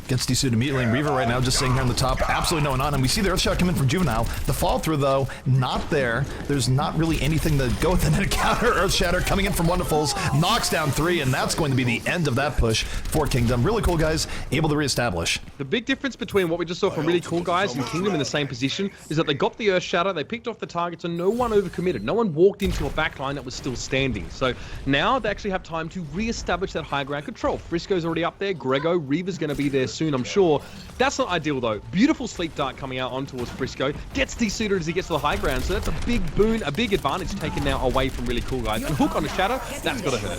Gets desuited immediately, and Reaver right now just sitting here on the top, absolutely no one on him. We see the Earthshot come in from Juvenile. The fall through, though, not there. There's not really anything to go with, and then a counter Earthshatter coming in from Wonderfuls, knocks down 3, and that's going to be the end of that push for Kingdom. Really Cool Guys able to reestablish. The big difference between what we just saw from Really Cool Guys and Kingdom in the same position is that they got the Earthshatter, they picked off the targets, and no one overcommitted. No one walked into a backline that was still standing. So now they actually have time to reestablish that high ground control. Frisco's already up there, Grego, Reaver's going to be there soon, I'm sure. That's not ideal, though. Beautiful Sleep Dart coming out on towards Frisco. Gets desuited as he gets to the high ground, so that's a big boon, a big advantage taken now away from Really Cool Guys. And hook on a Shadow, that's got to hurt.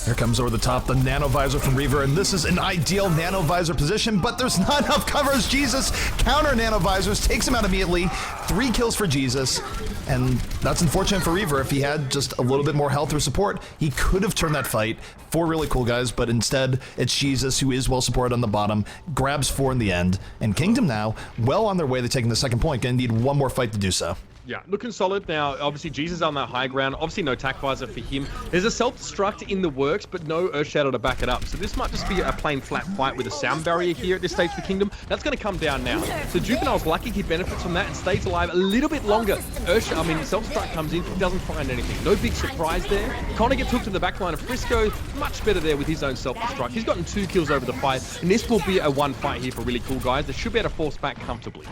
Here comes over the top the Nano Visor from Reaver, and this is an ideal Nano Visor position, but there's not enough covers. Jesus counter Nano Visors, takes him out immediately. 3 kills for Jesus, and that's unfortunate for Reaver. If he had just a little bit more health or support, he could have turned that fight for Really Cool Guys, but instead it's Jesus, who is well supported on the bottom, grabs 4 in the end, and Kingdom now well on their way to taking the second point. Gonna need one more fight to do so. Yeah, looking solid. Now, obviously, Jesus on that high ground. Obviously, no tack visor for him. There's a self-destruct in the works, but no Earthshadow to back it up. So this might just be a plain flat fight with a sound barrier here at this stage for Kingdom. That's going to come down now. So Juvenile's lucky he benefits from that and stays alive a little bit longer. Self-destruct comes in, he doesn't find anything. No big surprise there. Connor gets hooked to the back line of Frisco. Much better there with his own self-destruct. He's gotten 2 kills over the fight, and this will be a 1 fight here for Really Cool Guys. They should be able to force back comfortably.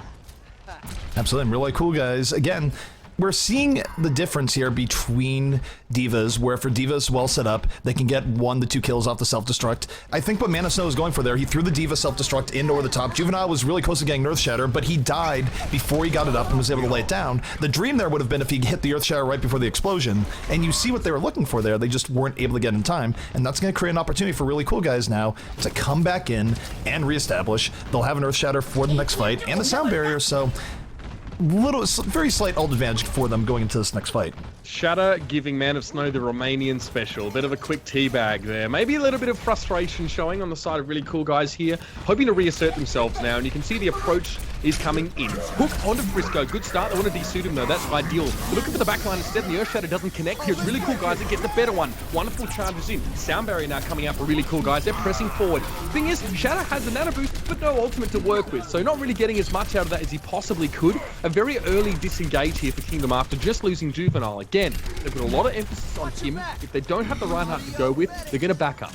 Absolutely, and Really Cool Guys, again, we're seeing the difference here between divas, where for divas well set up, they can get 1 to 2 kills off the self-destruct. I think what Man of Snow is going for there, he threw the diva self-destruct in over the top. Juvenile was really close to getting Earthshatter, but he died before he got it up and was able to lay it down. The dream there would have been if he hit the Earthshatter right before the explosion, and you see what they were looking for there. They just weren't able to get in time, and that's going to create an opportunity for Really Cool Guys now to come back in and reestablish. They'll have an Earthshatter for the next fight, and a sound barrier, so very slight ult advantage for them going into this next fight. Shatter giving Man of Snow the Romanian special. Bit of a quick teabag there. Maybe a little bit of frustration showing on the side of Really Cool Guys here. Hoping to reassert themselves now, and you can see the approach is coming in. Hook onto Frisco. Good start. They want to desuit him, though. That's ideal. They're looking for the backline instead, and the Earthshatter doesn't connect here. It's Really Cool Guys that get the better one. Wonderful charges in. Sound barrier now coming out for Really Cool Guys. They're pressing forward. Thing is, Shatter has a nano boost, but no ultimate to work with, so not really getting as much out of that as he possibly could. A very early disengage here for Kingdom after just losing Juvenile. Again, they've got a lot of emphasis on him. If they don't have the Reinhardt to go with, they're going to back up.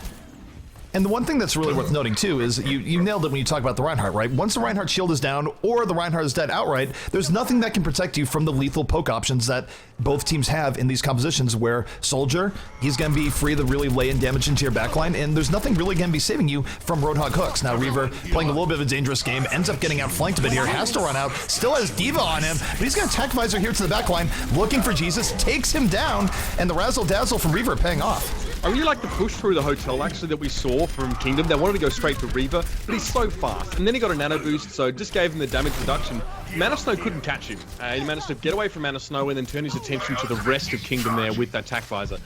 And the one thing that's really worth noting, too, is you nailed it when you talk about the Reinhardt, right? Once the Reinhardt shield is down or the Reinhardt is dead outright, there's nothing that can protect you from the lethal poke options that both teams have in these compositions where Soldier, he's going to be free to really lay in damage into your backline, and there's nothing really going to be saving you from Roadhog hooks. Now, Reaver, playing a little bit of a dangerous game, ends up getting outflanked a bit here, has to run out, still has D.Va on him, but he's got Attack Visor here to the backline, looking for Jesus, takes him down, and the Razzle Dazzle from Reaver paying off. I really like the push through the hotel, actually, that we saw from Kingdom. They wanted to go straight to Reaver, but he's so fast. And then he got a nano boost, so just gave him the damage reduction. Mana Snow couldn't catch him. He managed to get away from Mana Snow and then turn his attention to the rest of Kingdom there with that Attack Visor.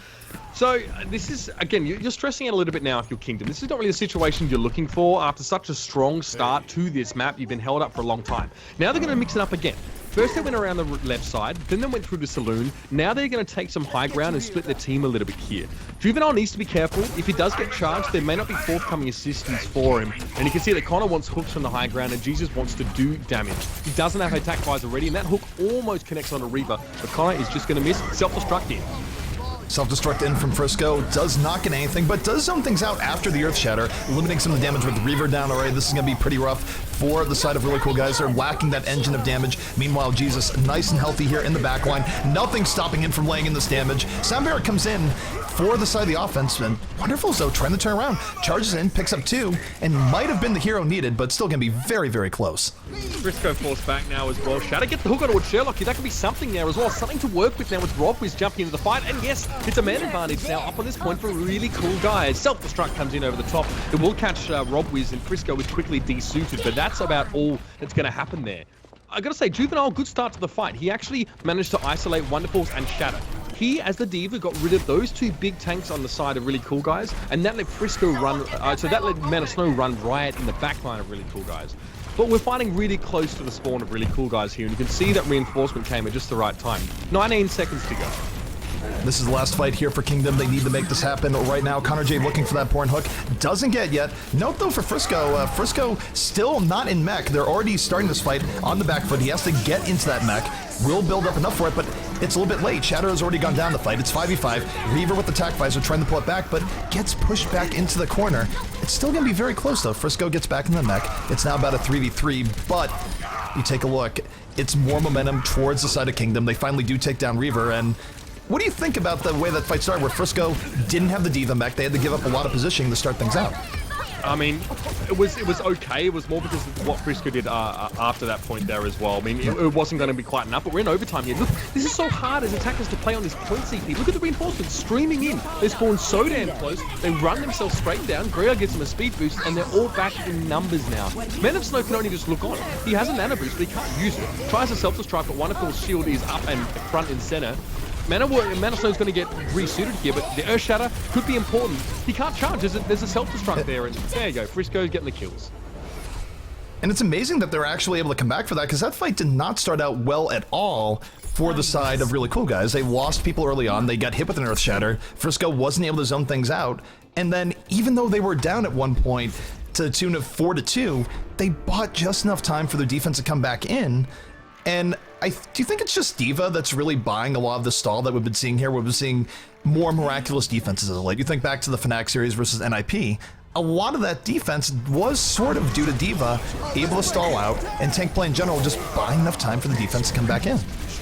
So this is, again, you're stressing out a little bit now if you're Kingdom. This is not really the situation you're looking for after such a strong start to this map. You've been held up for a long time. Now they're going to mix it up again. First they went around the left side, then they went through the saloon. Now they're going to take some high ground and split their team a little bit here. Juvenile needs to be careful. If he does get charged, there may not be forthcoming assistance for him. And you can see that Connor wants hooks from the high ground and Jesus wants to do damage. He doesn't have Attack Visor ready, and that hook almost connects onto Reaver, but Connor is just going to miss. Self-destruct in. Self-destruct in from Frisco, does not get anything, but does zone things out after the Earth Shatter, limiting some of the damage with the Reaver down already. This is going to be pretty rough for the side of Really Cool Guys. They're lacking that engine of damage. Meanwhile, Jesus, nice and healthy here in the backline. Nothing stopping him from laying in this damage. Soundbarrier comes in for the side of the offense, and Wonderful's, though, trying to turn around. Charges in, picks up 2, and might have been the hero needed, but still going to be very, very close. Frisco forced back now as well. Shatter gets the hook onto Sherlock. That could be something there as well. Something to work with now with Rob, who's jumping into the fight. And yes, it's a man advantage now up on this point for Really Cool Guys. Self-destruct comes in over the top. It will catch Rob Wiz, and Frisco is quickly desuited, but that's about all that's going to happen there. I gotta say, Juvenile, good start to the fight. He actually managed to isolate Wonderfuls and Shatter. He, as the D.Va, got rid of those 2 big tanks on the side of Really Cool Guys, and that let Frisco run, so that let Mana Snow run riot in the backline of Really Cool Guys. But we're fighting really close to the spawn of Really Cool Guys here, and you can see that reinforcement came at just the right time. 19 seconds to go. This is the last fight here for Kingdom. They need to make this happen right now. Connor J looking for that porn hook. Doesn't get yet. Note, though, for Frisco. Frisco still not in mech. They're already starting this fight on the back foot. He has to get into that mech. Will build up enough for it, but it's a little bit late. Shatter has already gone down the fight. It's 5v5. Reaver with the Attack Visor trying to pull it back, but gets pushed back into the corner. It's still going to be very close, though. Frisco gets back in the mech. It's now about a 3v3, but you take a look. It's more momentum towards the side of Kingdom. They finally do take down Reaver, and what do you think about the way that fight started, where Frisco didn't have the D.Va mech? They had to give up a lot of positioning to start things out. I mean, it was okay. It was more because of what Frisco did after that point there as well. I mean, it wasn't going to be quite enough, but we're in overtime here. Look, this is so hard as attackers to play on this point CP. Look at the reinforcements streaming in. They spawn so damn close. They run themselves straight down. Greer gives them a speed boost, and they're all back in numbers now. Man of Snow can only just look on. He has a nano boost, but he can't use it. Tries to self-destruct, but Wonderful's shield is up and front and center. Mana Snow's going to get resuited here, but the Earth Shatter could be important. He can't charge. There's a self-destruct there, and there you go. Frisco's getting the kills. And it's amazing that they're actually able to come back for that, because that fight did not start out well at all for the side of Really Cool Guys. They lost people early on. They got hit with an Earth Shatter. Frisco wasn't able to zone things out. And then, even though they were down at one point to the tune of 4-2, they bought just enough time for their defense to come back in. And do you think it's just D.Va that's really buying a lot of the stall that we've been seeing here? We've been seeing more miraculous defenses as of late. You think back to the Fnatic series versus NIP. A lot of that defense was sort of due to D.Va able to stall out, and tank play in general just buying enough time for the defense to come back in.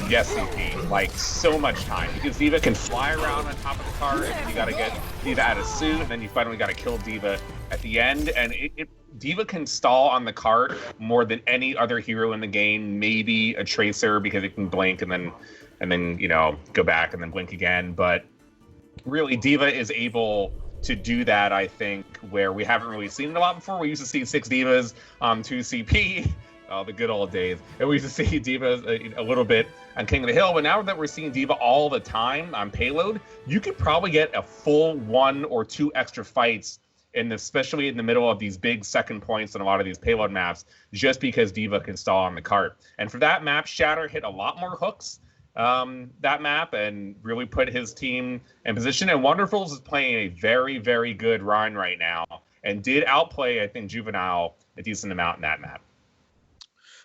Yes, CP. Like, so much time. Because D.Va can fly around on top of the cart, and you gotta get D.Va out of suit, and then you finally gotta kill D.Va at the end, and D.Va can stall on the cart more than any other hero in the game. Maybe a Tracer, because it can blink and then you know, go back and then blink again. But really, D.Va is able to do that, I think, where we haven't really seen it a lot before. We used to see 6 D.Vas on 2 CP, the good old days. And we used to see D.Va a little bit on King of the Hill, but now that we're seeing D.Va all the time on payload, you could probably get a full 1 or 2 extra fights, especially in the middle of these big second points on a lot of these payload maps, just because D.Va can stall on the cart. And for that map, Shatter hit a lot more hooks that map and really put his team in position. And Wonderfuls is playing a very, very good run right now and did outplay, I think, Juvenile a decent amount in that map.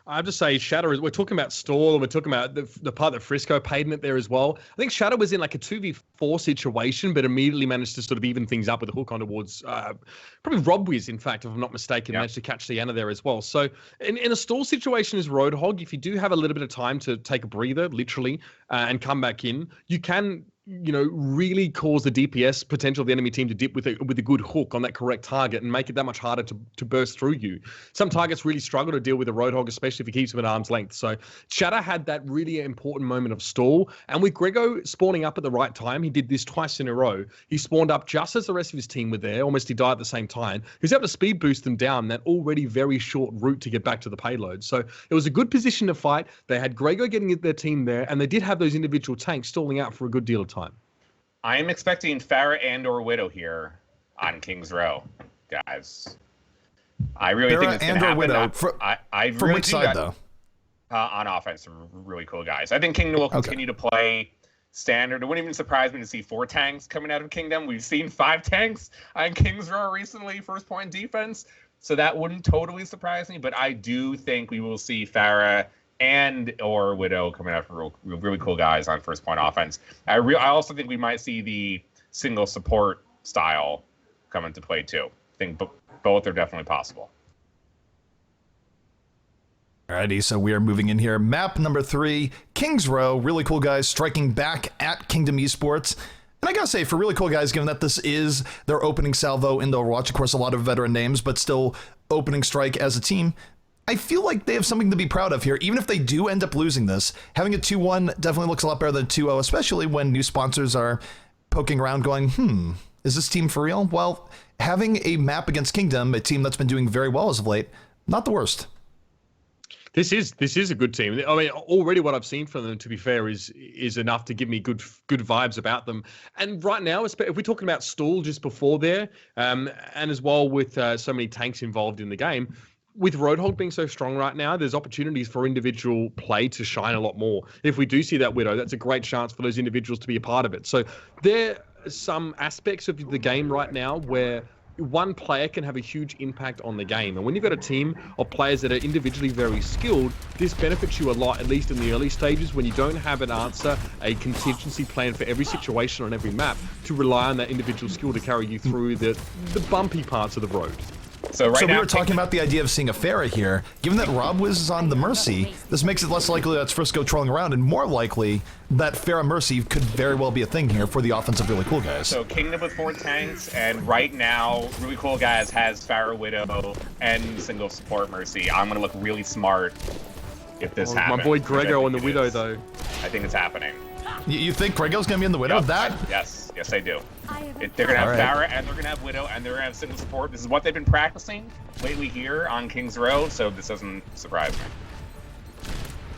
I have to say, Shadow is. We're talking about stall, and we're talking about the part that Frisco paid in it there as well. I think Shadow was in like a 2v4 situation, but immediately managed to sort of even things up with a hook on towards probably Robwiz, in fact, if I'm not mistaken, managed to catch the Ana there as well. So in a stall situation as Roadhog, if you do have a little bit of time to take a breather, literally, and come back in, you can, you know, really cause the DPS potential of the enemy team to dip with a good hook on that correct target and make it that much harder to burst through you. Some targets really struggle to deal with a Roadhog, especially if he keeps them at arm's length. So Shatter had that really important moment of stall, and with Grego spawning up at the right time, he did this twice in a row. He spawned up just as the rest of his team were there, almost he died at the same time. He was able to speed boost them down that already very short route to get back to the payload. So it was a good position to fight. They had Grego getting their team there, and they did have those individual tanks stalling out for a good deal of time. I am expecting Pharah and or Widow here on King's Row, guys. I really think it's going to happen. Widow. I from really which side, though? On offense, really cool guys. I think Kingdom will continue to play standard. It wouldn't even surprise me to see 4 tanks coming out of Kingdom. We've seen 5 tanks on King's Row recently, first point defense. So that wouldn't totally surprise me, but I do think we will see Pharah and or Widow coming out from really cool guys on first point offense. I also think we might see the single support style come into play too. I think both are definitely possible. Alrighty, so we are moving in here. Map number 3, King's Row. Really cool guys striking back at Kingdom Esports. And I gotta say, for really cool guys, given that this is their opening salvo into Overwatch, of course, a lot of veteran names, but still opening strike as a team, I feel like they have something to be proud of here. Even if they do end up losing this, having a 2-1 definitely looks a lot better than 2-0, especially when new sponsors are poking around going, is this team for real? Well, having a map against Kingdom, a team that's been doing very well as of late, not the worst. This is a good team. I mean, already what I've seen from them, to be fair, is enough to give me good vibes about them. And right now, if we're talking about stall just before there, and as well with so many tanks involved in the game, with Roadhog being so strong right now, there's opportunities for individual play to shine a lot more. If we do see that Widow, that's a great chance for those individuals to be a part of it. So there are some aspects of the game right now where one player can have a huge impact on the game. And when you've got a team of players that are individually very skilled, this benefits you a lot, at least in the early stages, when you don't have an answer, a contingency plan for every situation on every map to rely on that individual skill to carry you through the bumpy parts of the road. So we were talking about the idea of seeing a Pharah here. Given that Robwiz is on the Mercy, this makes it less likely that's Frisco trolling around, and more likely that Pharah Mercy could very well be a thing here for the offensive really cool guys. So Kingdom with 4 tanks, and right now, really cool guys has Pharah Widow and single support Mercy. I'm going to look really smart if this happens. My boy Grego on the Widow, though. I think it's happening. You think Grego's going to be in the Widow? Yep. Yes, I do. They're going to have Pharah, and they're going to have Widow, and they're going to have single support. This is what they've been practicing lately here on King's Row, so this doesn't surprise me.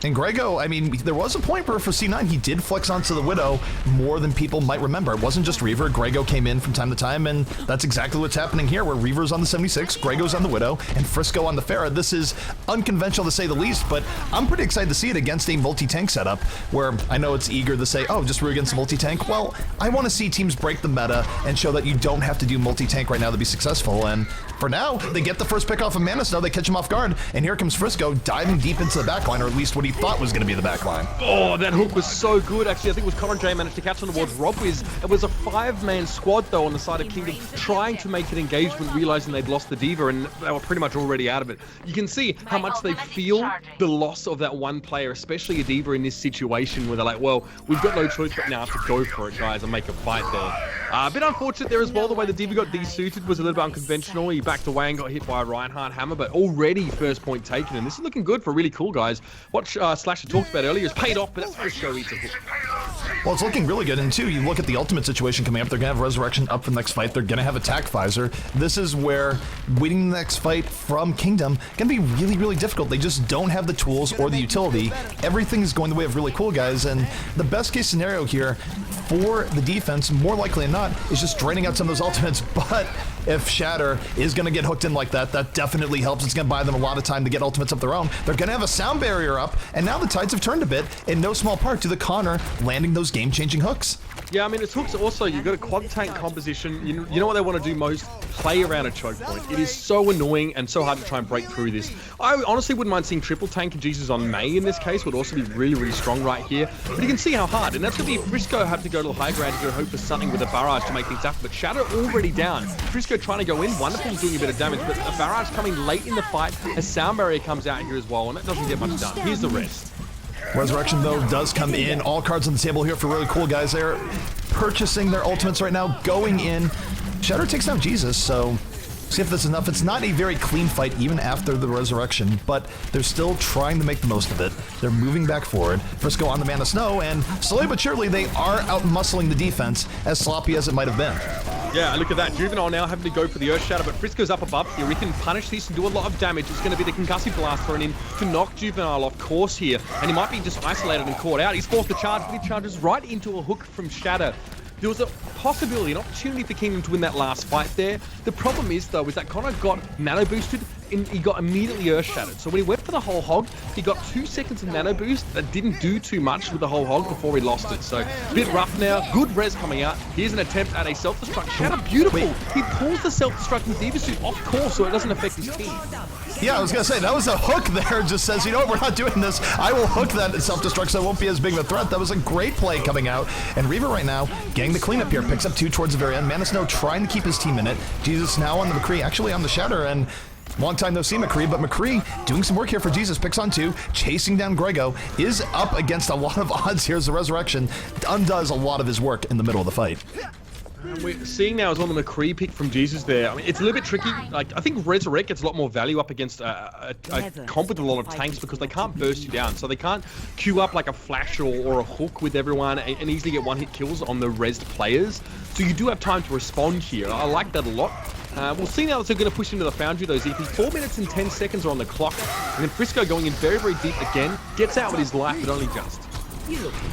And Grego, I mean, there was a point where for C9 he did flex onto the Widow more than people might remember. It wasn't just Reaver. Grego came in from time to time, and that's exactly what's happening here, where Reaver's on the 76, Grego's on the Widow, and Frisco on the Pharah. This is unconventional to say the least, but I'm pretty excited to see it against a multi-tank setup, where I know it's eager to say, oh, just root against a multi-tank. Well, I want to see teams break the meta and show that you don't have to do multi-tank right now to be successful, and for now, they get the first pick off of Mana Snow, they catch him off guard, and here comes Frisco diving deep into the backline, or at least what he thought was going to be the backline. Oh, that hook was so good. Actually, I think it was Colin J managed to catch on towards Robwiz. It was a 5-man squad, though, on the side of Kingdom, trying to make an engagement, realizing they'd lost the Diva, and they were pretty much already out of it. You can see how much they feel the loss of that one player, especially a Diva in this situation, where they're like, well, we've got no choice but now to go for it, guys, and make a fight there. A bit unfortunate there as well, the way the Diva got desuited was a little bit unconventional. He backed away and got hit by a Reinhardt hammer, but already first point taken, and this is looking good for really cool guys. What Slasher talked about earlier is paid off, but that's Frisco eats a hook. Well, it's looking really good, and too, you look at the ultimate situation coming up, they're going to have Resurrection up for the next fight, they're going to have Attack Visor. This is where winning the next fight from Kingdom can be really, really difficult. They just don't have the tools or the utility. Everything is going the way of really cool guys, and the best case scenario here for the defense, more likely than not, not, is just draining out some of those ultimates. But if Shatter is going to get hooked in like that, that definitely helps. It's going to buy them a lot of time to get ultimates of their own. They're going to have a sound barrier up, and now the tides have turned a bit, in no small part to the Connor landing those game-changing hooks. Yeah, I mean, it's hooks also. You've got a quad tank composition. You know what they want to do most? Play around a choke point. It is so annoying and so hard to try and break through this. I honestly wouldn't mind seeing triple tank and Jesus on May in this case. Would also be really, really strong right here. But you can see how hard. And that's going to be Frisco have to go to the high ground to go hope for something with a barrage to make things happen. But Shadow already down. Frisco trying to go in. Wonderful's doing a bit of damage. But a barrage coming late in the fight. A sound barrier comes out here as well. And that doesn't get much done. Here's the rest. Resurrection, though, does come in. All cards on the table here for really cool guys. They're purchasing their ultimates right now, going in. Shadow takes down Jesus, so see if that's enough. It's not a very clean fight, even after the Resurrection, but they're still trying to make the most of it. They're moving back forward. Frisco on the Man of Snow, and slowly but surely, they are out-muscling the defense, as sloppy as it might have been. Yeah, look at that. Juvenile now having to go for the Earth Shatter, but Frisco's up above here. He can punish this and do a lot of damage. It's going to be the Concussive Blast thrown in to knock Juvenile off course here, and he might be just isolated and caught out. He's forced the charge, but he charges right into a hook from Shatter. There was a possibility, an opportunity for Kingdom to win that last fight there. The problem is, though, is that Connor got nano boosted and he got immediately earth shattered. So when he went for the whole hog, he got 2 seconds of nano boost that didn't do too much with the whole hog before he lost it. So a bit rough now. Good res coming out. Here's an attempt at a self-destruct. Shatter, beautiful. He pulls the self-destruct with Diva Suit off course so it doesn't affect his team. Yeah, I was going to say, that was a hook there. Just says, you know what, we're not doing this. I will hook that self-destruct so it won't be as big of a threat. That was a great play coming out. And Reaver right now, getting the cleanup here. Picks up 2 towards the very end. Man of Snow trying to keep his team in it. Jesus now on the McCree, actually on the Shatter, and long time no see McCree, but McCree doing some work here for Jesus. Picks on 2, chasing down Grego, is up against a lot of odds here as the Resurrection undoes a lot of his work in the middle of the fight. We're seeing now is on the McCree pick from Jesus there. I mean, it's a little bit tricky. Like, I think Resurrect gets a lot more value up against a comp with a lot of tanks because they can't burst you down. So they can't queue up like a flash or a hook with everyone and easily get one-hit kills on the rezzed players. So you do have time to respond here. I like that a lot. We'll see now that they're going to push into the Foundry, though, ZP. 4 minutes and 10 seconds are on the clock. And then Frisco going in very, very deep again. Gets out with his life, but only just.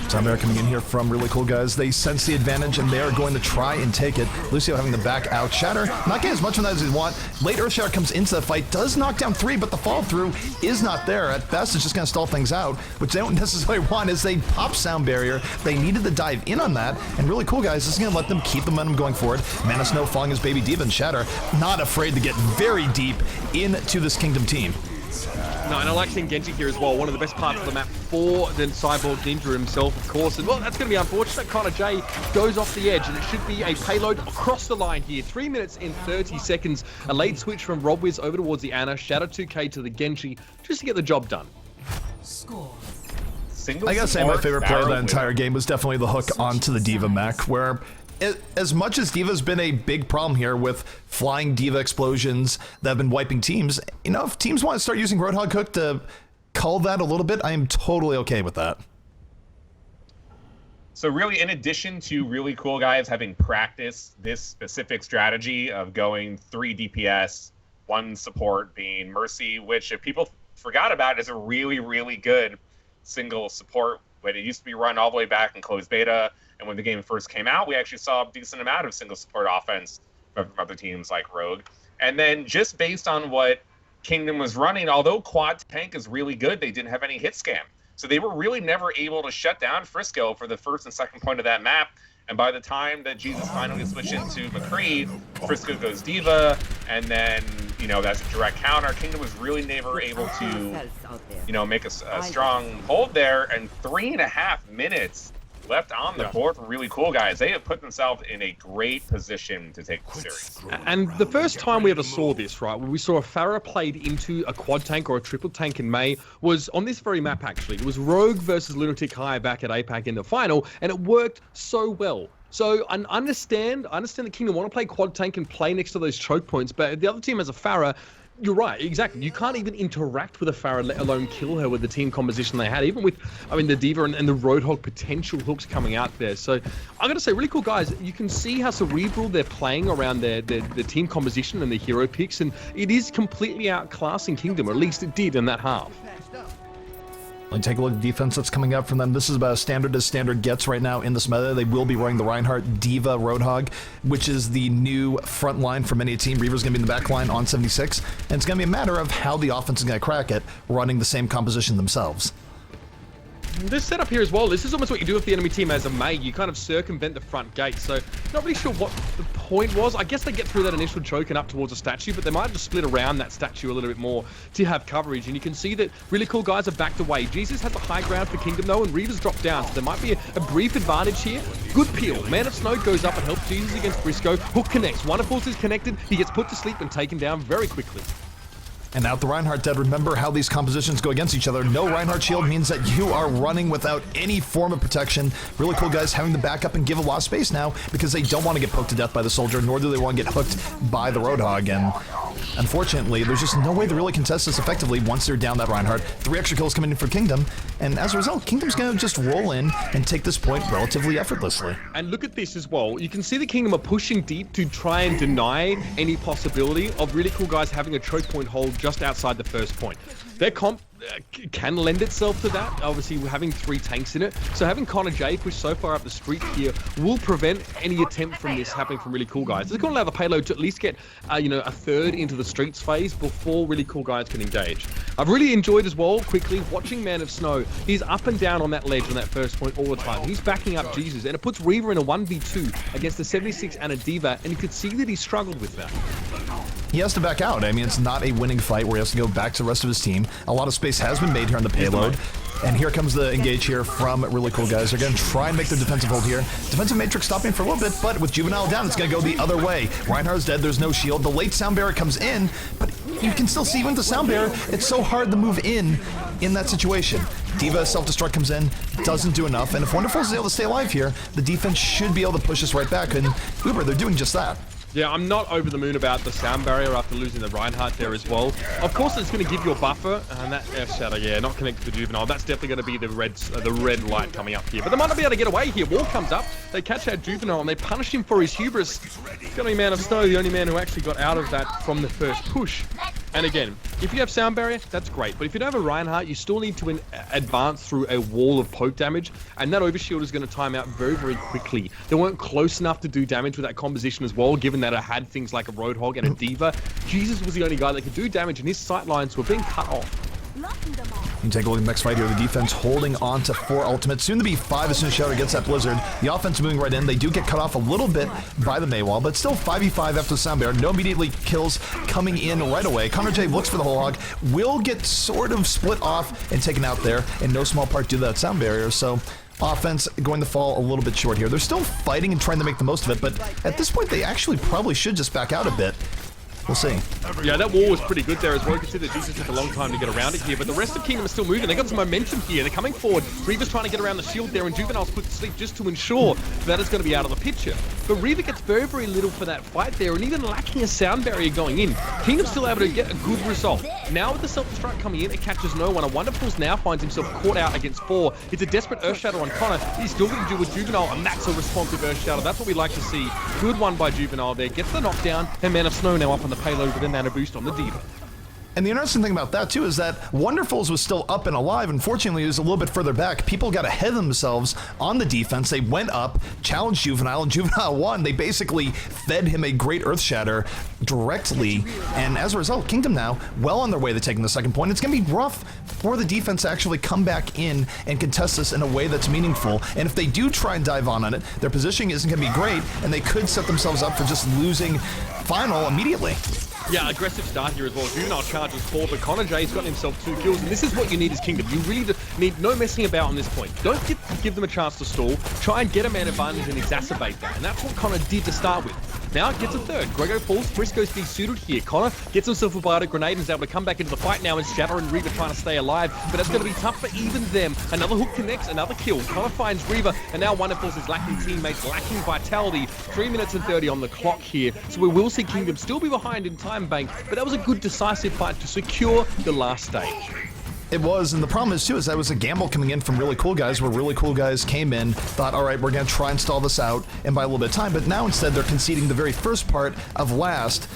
Soundware coming in here from really cool guys. They sense the advantage and they are going to try and take it. Lucio having the back out. Shatter not getting as much of that as he want. Late Earth Shatter comes into the fight, does knock down 3, but the follow through is not there. At best, it's just going to stall things out, which they don't necessarily want as they pop Sound Barrier. They needed to dive in on that, and really cool guys, this is going to let them keep the momentum going forward. Man of Snow following his baby Diva and Shatter, not afraid to get very deep into this Kingdom team. No, and I like seeing Genji here as well. One of the best parts of the map for the Cyborg Ninja himself, of course. And, well, that's going to be unfortunate. Connor J goes off the edge, and it should be a payload across the line here. 3 minutes and 30 seconds. A late switch from Robwiz over towards the Ana. Shadow 2K to the Genji, just to get the job done. Single I gotta say, my favorite play of that entire winner. game was definitely the hook onto the Diva mech, where as much as Diva's been a big problem here with flying Diva explosions that have been wiping teams, you know, if teams want to start using Roadhog Hook to cull that a little bit, I am totally okay with that. So really, in addition to really cool guys having practiced this specific strategy of going 3 DPS, 1 support being Mercy, which if people forgot about is a really, really good single support when it used to be run all the way back in closed beta. And when the game first came out, we actually saw a decent amount of single support offense from other teams like Rogue. And then just based on what Kingdom was running, although quad tank is really good, they didn't have any hit scam. So they were really never able to shut down Frisco for the first and second point of that map. And by the time that Jesus finally switched into McCree, Frisco goes Diva, and then, you know, that's a direct counter. Kingdom was really never able to, you know, make a strong hold there. And 3.5 minutes left on the board for really cool guys. They have put themselves in a great position to take the series. And the first time we ever saw this, right, when we saw a Pharah played into a quad tank or a triple tank in May, was on this very map, actually. It was Rogue versus Lunatic High back at APAC in the final, and it worked so well. So I understand the Kingdom want to play quad tank and play next to those choke points, but the other team has a Pharah. You're right, exactly. You can't even interact with a Pharah, let alone kill her with the team composition they had, even with, I mean, the Diva and the Roadhog potential hooks coming out there. So I'm going to say, really cool guys, you can see how cerebral they're playing around their team composition and their hero picks, and it is completely outclassing Kingdom, or at least it did in that half. And take a look at the defense that's coming up from them. This is about as standard gets right now in this meta. They will be running the Reinhardt D.Va Roadhog, which is the new front line for many a team. Reaver's going to be in the back line on 76, and it's going to be a matter of how the offense is going to crack it, running the same composition themselves. This setup here as well, this is almost what you do with the enemy team as a Mei. You kind of circumvent the front gate, so not really sure what the point was. I guess they get through that initial choke and up towards a statue, but they might just split around that statue a little bit more to have coverage, and you can see that really cool guys are backed away. Jesus has the high ground for Kingdom though, and Reaver's dropped down, so there might be a brief advantage here. Good peel. Man of Snow goes up and helps Jesus against Briscoe. Hook connects. Wonderfuls is connected. He gets put to sleep and taken down very quickly. And now the Reinhardt dead. Remember how these compositions go against each other. No Reinhardt shield means that you are running without any form of protection. Really cool guys having to back up and give a lot of space now because they don't want to get poked to death by the soldier, nor do they want to get hooked by the Roadhog. And unfortunately, there's just no way to really contest this effectively once they're down that Reinhardt. 3 extra kills coming in for Kingdom, and as a result, Kingdom's going to just roll in and take this point relatively effortlessly. And look at this as well. You can see the Kingdom are pushing deep to try and deny any possibility of really cool guys having a choke point hold just outside the first point. Their comp can lend itself to that, obviously having 3 tanks in it. So having Connor J push so far up the street here will prevent any attempt from this happening from really cool guys. It's going to allow the payload to at least get, a third into the streets phase before really cool guys can engage. I've really enjoyed as well, quickly, watching Man of Snow. He's up and down on that ledge on that first point all the time. He's backing up Jesus, and it puts Reaver in a 1v2 against the 76 and a D.Va, and you could see that he struggled with that. He has to back out. I mean, it's not a winning fight where he has to go back to the rest of his team. A lot of space has been made here on the payload. And here comes the engage here from really cool guys. They're going to try and make their defensive hold here. Defensive matrix stopping for a little bit, but with Juvenile down, it's going to go the other way. Reinhardt's dead. There's no shield. The late Sound Barrier comes in, but you can still see even with the Sound Barrier, it's so hard to move in that situation. D.Va self-destruct comes in, doesn't do enough, and if Wonderful is able to stay alive here, the defense should be able to push us right back, and Uber, they're doing just that. Yeah, I'm not over the moon about the sound barrier after losing the Reinhardt there as well. Of course, it's going to give you a buffer, and that Shadow, yeah, not connected to the Juvenile. That's definitely going to be the red light coming up here. But they might not be able to get away here. Wall comes up, they catch that Juvenile, and they punish him for his hubris. It's going to be Man of Snow, the only man who actually got out of that from the first push. And again, if you have sound barrier, that's great. But if you don't have a Reinhardt, you still need to advance through a wall of poke damage, and that overshield is going to time out very, very quickly. They weren't close enough to do damage with that composition as well, given that it had things like a Roadhog and a D.Va. Jesus was the only guy that could do damage, and his sight lines were being cut off. You take a look at the next fight here. The defense holding on to 4 ultimates, soon to be 5 as soon as Shadow gets that Blizzard. The offense moving right in. They do get cut off a little bit by the Maywall, but still 5v5 after the Sound Barrier. No immediately kills coming in right away. Connor J looks for the whole hog, will get sort of split off and taken out there, in no small part due to that Sound Barrier. So offense going to fall a little bit short here. They're still fighting and trying to make the most of it, but at this point they actually probably should just back out a bit. We'll see. Yeah, that wall was pretty good there as well. You can see that Jesus took a long time to get around it here, but the rest of Kingdom is still moving. They got some momentum here. They're coming forward. Reaver's trying to get around the shield there, and Juvenile's put to sleep just to ensure that it's going to be out of the picture. But Reaver gets very, very little for that fight there, and even lacking a sound barrier going in, Kingdom's still able to get a good result. Now with the self-destruct coming in, it catches no one. And Wonderfuls now finds himself caught out against 4. It's a desperate Earthshadow on Connor. He's still going to do with Juvenile, and that's a responsive Earthshadow. That's what we like to see. Good one by Juvenile there. Gets the knockdown, and Man of Snow now up on the payload with a nano boost on the D.Va. And the interesting thing about that, too, is that Wonderfuls was still up and alive. Unfortunately, he was a little bit further back. People got ahead of themselves on the defense. They went up, challenged Juvenile, and Juvenile won. They basically fed him a great Earth Shatter directly. And as a result, Kingdom now well on their way to taking the second point. It's going to be rough for the defense to actually come back in and contest this in a way that's meaningful. And if they do try and dive on it, their positioning isn't going to be great, and they could set themselves up for just losing final immediately. Yeah, aggressive start here as well. Juvenile charges 4, but Connor J's got himself 2 kills, and this is what you need as Kingdom. You really need no messing about on this point. Don't give them a chance to stall. Try and get a man advantage and exacerbate that, and that's what Connor did to start with. Now it gets a third. Grego falls. Briscoe's desuited here. Connor gets himself a biotic grenade and is able to come back into the fight now, and Shadow and Reaver trying to stay alive, but that's going to be tough for even them. Another hook connects, another kill. Connor finds Reaver, and now Wonderfuls is lacking teammates, lacking vitality. 3 minutes and 30 on the clock here, so we will see Kingdom still be behind in time bank, but that was a good decisive fight to secure the last stage. It was, and the problem is too, is that was a gamble coming in from Really Cool Guys, where Really Cool Guys came in, thought, all right, we're gonna try and stall this out and buy a little bit of time, but now instead they're conceding the very first part of last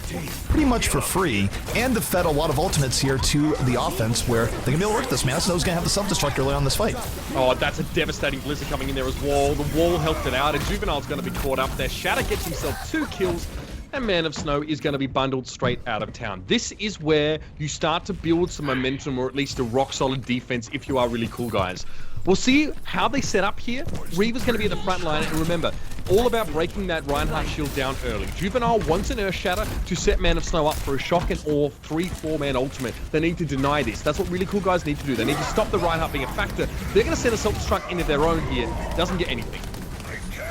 pretty much for free, and have fed a lot of ultimates here to the offense, where they're gonna be able to work this. Man, Snow's gonna have the self-destruct early on this fight. Oh, that's a devastating Blizzard coming in there as well. The wall helped it out, and Juvenile's gonna be caught up there. Shatter gets himself 2 kills, and Man of Snow is going to be bundled straight out of town. This is where you start to build some momentum, or at least a rock-solid defense if you are Really Cool Guys. We'll see how they set up here. Reaver's going to be at the front line, and remember, all about breaking that Reinhardt shield down early. Juvenile wants an Earth Shatter to set Man of Snow up for a shock and or 3-4-man ultimate. They need to deny this. That's what Really Cool Guys need to do. They need to stop the Reinhardt being a factor. They're going to send a self-destruct into their own here. Doesn't get anything.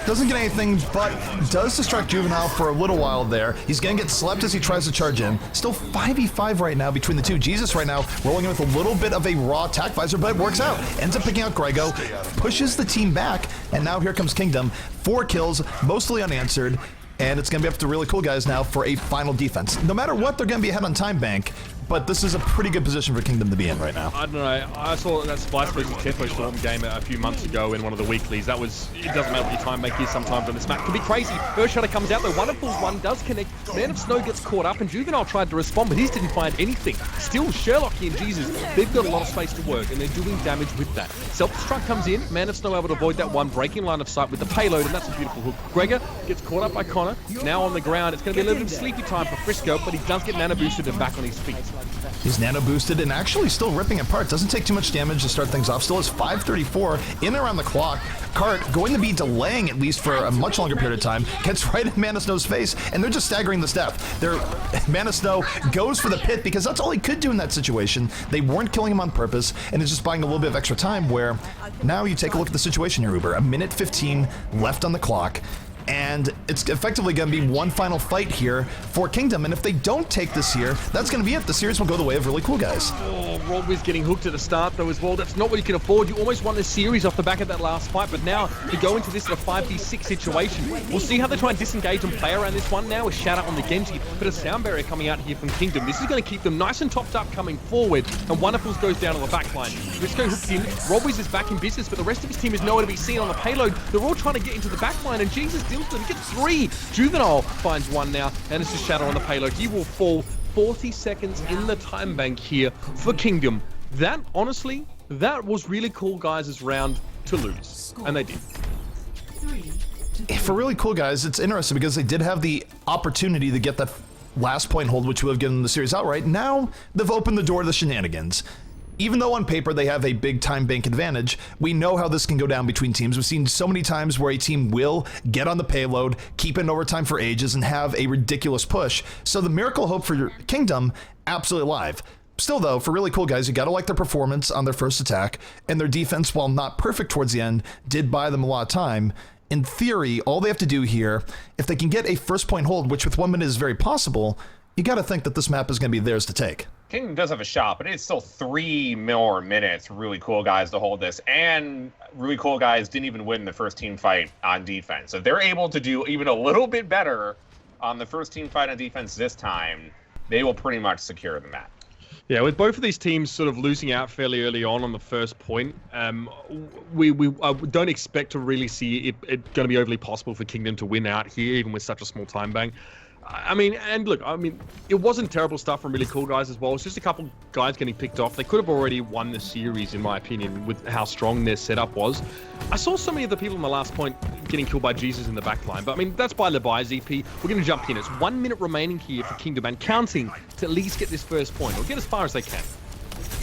Doesn't get anything, but does distract Juvenile for a little while there. He's gonna get slept as he tries to charge in. Still 5v5 right now between the two. Jesus right now rolling in with a little bit of a raw attack visor, but it works out. Ends up picking out Grego, pushes the team back, and now here comes Kingdom. 4 kills, mostly unanswered, and it's gonna be up to Really Cool Guys now for a final defense. No matter what, they're gonna be ahead on time bank, but this is a pretty good position for Kingdom to be in right now. I don't know. I saw that Splice versus Tefo Storm game a few months ago in one of the weeklies. That was, it doesn't matter what your time make is sometimes on this map. It can be crazy. Earth Shatter comes out though. Wonderful's one does connect. Man of Snow gets caught up, and Juvenile tried to respond, but he didn't find anything. Still, Sherlock and Jesus, they've got a lot of space to work, and they're doing damage with that. Self-destruct comes in. Man of Snow able to avoid that one, breaking line of sight with the payload, and that's a beautiful hook. Gregor gets caught up by Connor. Now on the ground. It's going to be a little bit of sleepy time for Frisco, but he does get nano boosted and back on his feet. He's nano boosted and actually still ripping apart. Doesn't take too much damage to start things off. Still has 534 in and around the clock. Cart going to be delaying at least for a much longer period of time. Gets right in Man of Snow's face, and they're just staggering this death. Man of Snow goes for the pit because that's all he could do in that situation. They weren't killing him on purpose, and it's just buying a little bit of extra time, where now you take a look at the situation here, Uber. 1:15 left on the clock. And it's effectively going to be one final fight here for Kingdom, and if they don't take this here, that's going to be it. The series will go the way of Really Cool Guys. Oh, Rob was getting hooked at the start though as well. That's not what you can afford. You almost won the series off the back of that last fight, but now to go into this in a 5v6 situation. We'll see how they try and disengage and play around this one now with Shatter on the Genji, but a sound barrier coming out here from Kingdom. This is going to keep them nice and topped up coming forward, and Wonderfuls goes down on the back line. Risco hooked in. Robwiz is back in business, but the rest of his team is nowhere to be seen on the payload. They're all trying to get into the back line, and Jesus deals them. He gets 3. Juvenile finds 1 now, and it's just Shatter on the payload. He will fall 40 seconds in the time bank here for Kingdom. That, honestly, that was Really Cool Guys' round to lose, and they did. For Really Cool Guys, it's interesting because they did have the opportunity to get that last point hold, which would have given them the series outright. Now they've opened the door to the shenanigans. Even though on paper they have a big time bank advantage, we know how this can go down between teams. We've seen so many times where a team will get on the payload, keep it in overtime for ages, and have a ridiculous push. So the miracle hope for your Kingdom, absolutely alive. Still though, for Really Cool Guys, you gotta like their performance on their first attack, and their defense, while not perfect towards the end, did buy them a lot of time. In theory, all they have to do here, if they can get a first point hold, which with 1 minute is very possible, you gotta think that this map is gonna be theirs to take. Kingdom does have a shot, but it's still 3 more minutes for Really Cool Guys to hold this, and Really Cool Guys didn't even win the first team fight on defense. So if they're able to do even a little bit better on the first team fight on defense this time, they will pretty much secure the map. Yeah, with both of these teams sort of losing out fairly early on the first point, we don't expect to really see it going to be overly possible for Kingdom to win out here, even with such a small time bank. I mean, and look, I mean, it wasn't terrible stuff from Really Cool Guys as well. It's just a couple guys getting picked off. They could have already won the series, in my opinion, with how strong their setup was. I saw so many of the people in the last point getting killed by Jesus in the back line, but I mean, that's by the by, ZP. We're going to jump in. It's 1 minute remaining here for Kingdom, and counting to at least get this first point, or get as far as they can.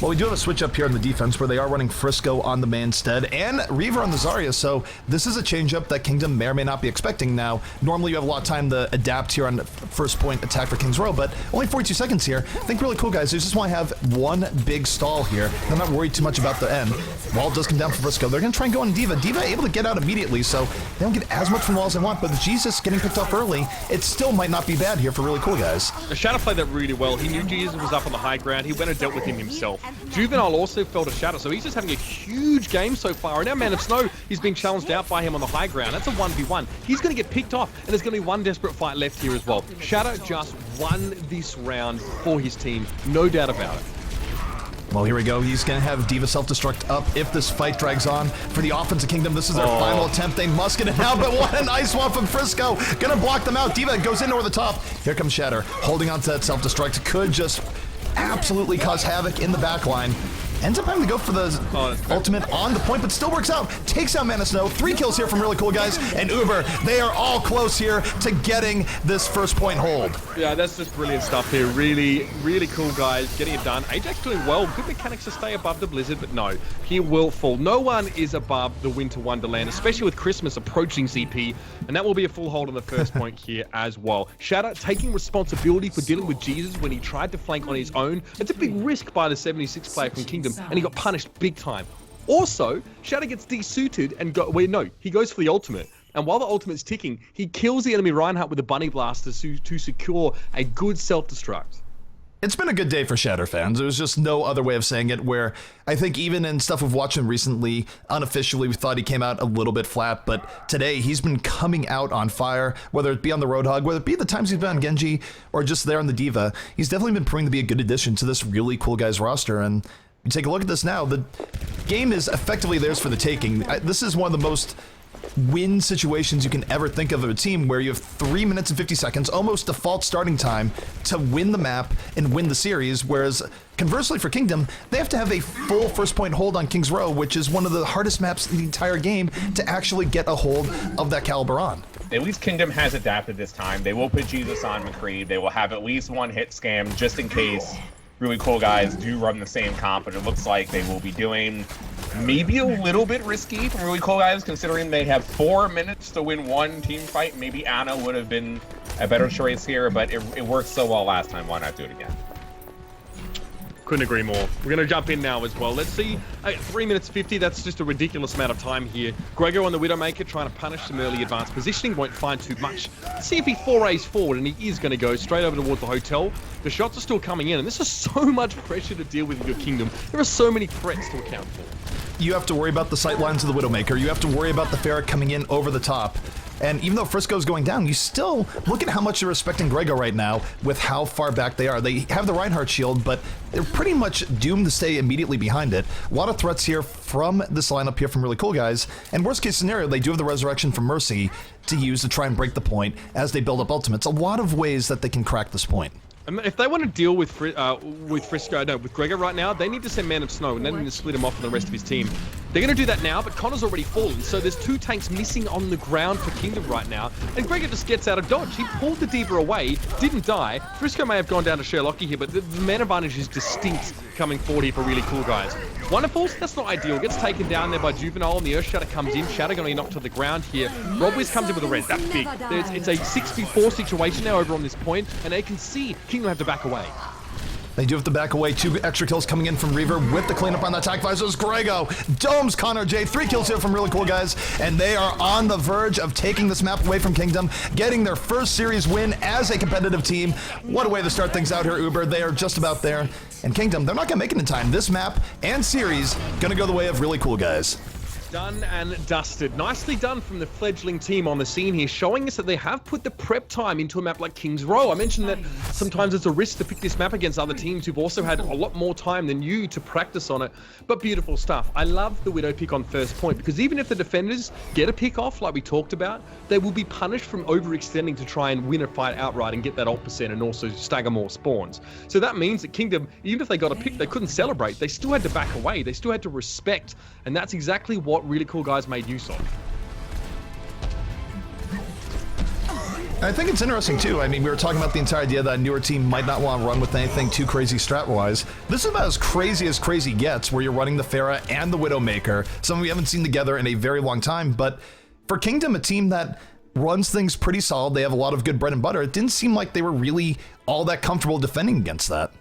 Well, we do have a switch up here on the defense where they are running Frisco on the Manstead and Reaver on the Zarya, so this is a change-up that Kingdom may or may not be expecting. Now, normally you have a lot of time to adapt here on the first point attack for King's Row, but only 42 seconds here. I think Really Cool Guys, they just want to have one big stall here. They're not worried too much about the end. Wall does come down for Frisco. They're going to try and go on Diva. Diva able to get out immediately, so they don't get as much from Wall as they want, but with Jesus getting picked off early, it still might not be bad here for Really Cool Guys. Shadow played that really well. He knew Jesus was up on the high ground. He went and dealt with him himself. Juvenile also felt a Shadow, so he's just having a huge game so far. And now Man of Snow, he's been challenged out by him on the high ground. That's a 1v1. He's going to get picked off, and there's going to be one desperate fight left here as well. Shadow just won this round for his team, no doubt about it. Well, here we go. He's going to have D.Va self-destruct up if this fight drags on. For the offensive Kingdom, this is their final attempt. They must get it now, but what a nice one from Frisco. Going to block them out. D.Va goes in over the top. Here comes Shatter. Holding on to that self-destruct. Could just absolutely cause havoc in the back line. Ends up having to go for the ultimate on the point, but still works out. Takes out Mana Snow. 3 kills here from Really Cool Guys. And Uber, they are all close here to getting this first point hold. Yeah, that's just brilliant stuff here. Really, really cool guys getting it done. Ajax doing well. Good mechanics to stay above the Blizzard, but no, he will fall. No one is above the Winter Wonderland, especially with Christmas approaching CP, and that will be a full hold on the first point here as well. Shatter taking responsibility for dealing with Jesus when he tried to flank on his own. It's a big risk by the 76 player from Kingdom, and he got punished big time. Also, Shatter gets desuited and he goes for the ultimate. And while the ultimate's ticking, he kills the enemy Reinhardt with a bunny blaster to secure a good self-destruct. It's been a good day for Shatter fans. There's just no other way of saying it, where I think even in stuff we've watched him recently, unofficially, we thought he came out a little bit flat, but today he's been coming out on fire, whether it be on the Roadhog, whether it be the times he's been on Genji, or just there on the D.Va. He's definitely been proving to be a good addition to this Really Cool Guys roster, and you take a look at this now, the game is effectively theirs for the taking. This is one of the most win situations you can ever think of a team, where you have 3 minutes and 50 seconds, almost default starting time, to win the map and win the series, whereas conversely for Kingdom, they have to have a full first point hold on King's Row, which is one of the hardest maps in the entire game to actually get a hold of that caliber on. At least Kingdom has adapted this time. They will put Jesus on McCree. They will have at least one hit scam just in case Really Cool Guys do run the same comp, and it looks like they will be doing maybe a little bit risky from Really Cool Guys, considering they have 4 minutes to win one team fight. Maybe Ana would have been a better choice here, but it worked so well last time. Why not do it again? Couldn't agree more. We're going to jump in now as well. Let's see. 3 minutes 50, that's just a ridiculous amount of time here. Grego on the Widowmaker trying to punish some early advanced positioning. Won't find too much. Let's see if he forays forward, and he is going to go straight over towards the hotel. The shots are still coming in, and this is so much pressure to deal with in your Kingdom. There are so many threats to account for. You have to worry about the sight lines of the Widowmaker. You have to worry about the Pharah coming in over the top. And even though Frisco's going down, you still look at how much they're respecting Grego right now with how far back they are. They have the Reinhardt shield, but they're pretty much doomed to stay immediately behind it. A lot of threats here from this lineup here from Really Cool Guys. And worst case scenario, they do have the Resurrection from Mercy to use to try and break the point as they build up ultimates. A lot of ways that they can crack this point. If they want to deal with Grego right now, they need to send Man of Snow, and they need to split him off from the rest of his team. They're going to do that now, but Connor's already fallen, so there's 2 tanks missing on the ground for Kingdom right now, and Grego just gets out of dodge. He pulled the D.Va away, didn't die. Frisco may have gone down to Sherlocky here, but the man advantage is distinct coming forward here for Really Cool Guys. Wonderfuls, that's not ideal. Gets taken down there by Juvenile, and the Earth Shatter comes in. Shatter going to be knocked to the ground here. Robwiz comes in with a red. That's big. It's a 6v4 situation now over on this point, and they can see Kingdom have to back away. They do have to back away. 2 extra kills coming in from Reaver with the cleanup on that attack fire. So it's Grego. Domes Connor J. 3 kills here from Really Cool Guys. And they are on the verge of taking this map away from Kingdom, getting their first series win as a competitive team. What a way to start things out here, Uber. They are just about there. And Kingdom, they're not going to make it in time. This map and series going to go the way of Really Cool Guys. Done and dusted. Nicely done from the fledgling team on the scene here, showing us that they have put the prep time into a map like King's Row. I mentioned that sometimes it's a risk to pick this map against other teams who've also had a lot more time than you to practice on it, but beautiful stuff. I love the Widow pick on first point, because even if the defenders get a pick off like we talked about, they will be punished from overextending to try and win a fight outright and get that ult percent and also stagger more spawns. So that means that Kingdom, even if they got a pick, they couldn't celebrate. They still had to back away. They still had to respect, and that's exactly what Really Cool Guys made use of. I think it's interesting too. I mean, we were talking about the entire idea that a newer team might not want to run with anything too crazy strat-wise. This is about as crazy gets, where you're running the Pharah and the Widowmaker, something we haven't seen together in a very long time. But for Kingdom, a team that runs things pretty solid, they have a lot of good bread and butter, it didn't seem like they were really all that comfortable defending against that.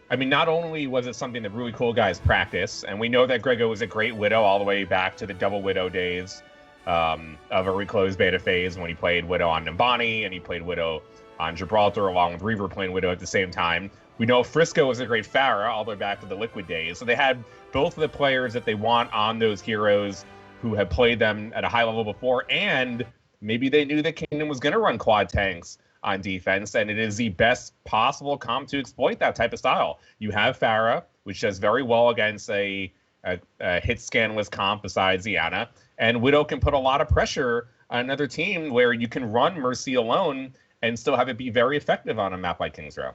I mean, not only was it something that Really Cool Guys practice, and we know that Grego was a great Widow all the way back to the double Widow days of a reclosed beta phase when he played Widow on Nimbani and he played Widow on Gibraltar along with Reaver playing Widow at the same time. We know Frisco was a great Pharah all the way back to the Liquid days. So they had both of the players that they want on those heroes who had played them at a high level before, and maybe they knew that Kingdom was going to run quad tanks on defense, and it is the best possible comp to exploit that type of style. You have Pharah, which does very well against a hit scanless comp besides Iana, and Widow can put a lot of pressure on another team where you can run Mercy alone and still have it be very effective on a map like King's Row.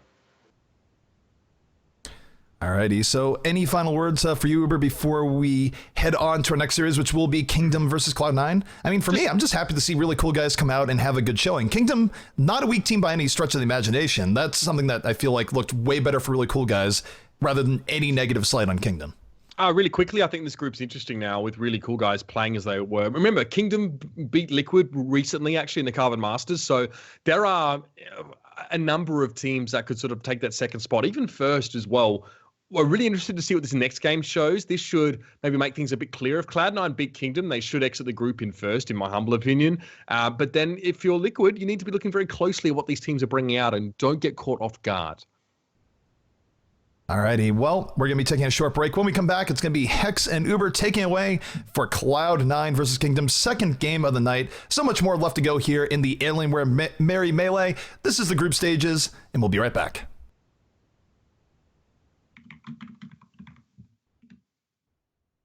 Alrighty, so any final words for you, Uber, before we head on to our next series, which will be Kingdom versus Cloud9? I mean, for me, I'm just happy to see really cool guys come out and have a good showing. Kingdom, not a weak team by any stretch of the imagination. That's something that I feel like looked way better for really cool guys, rather than any negative slight on Kingdom. Really quickly, I think this group's interesting now with really cool guys playing as they were. Remember, Kingdom beat Liquid recently, actually, in the Carbon Masters. So there are a number of teams that could sort of take that second spot, even first as well. We're really interested to see what this next game shows. This should maybe make things a bit clearer. If Cloud9 beat Kingdom, they should exit the group in first, in my humble opinion. But then if you're Liquid, you need to be looking very closely at what these teams are bringing out and don't get caught off guard. Alrighty, well, we're going to be taking a short break. When we come back, it's going to be Hex and Uber taking away for Cloud9 versus Kingdom's second game of the night. So much more left to go here in the Alienware Merry Melee. This is the group stages, and we'll be right back.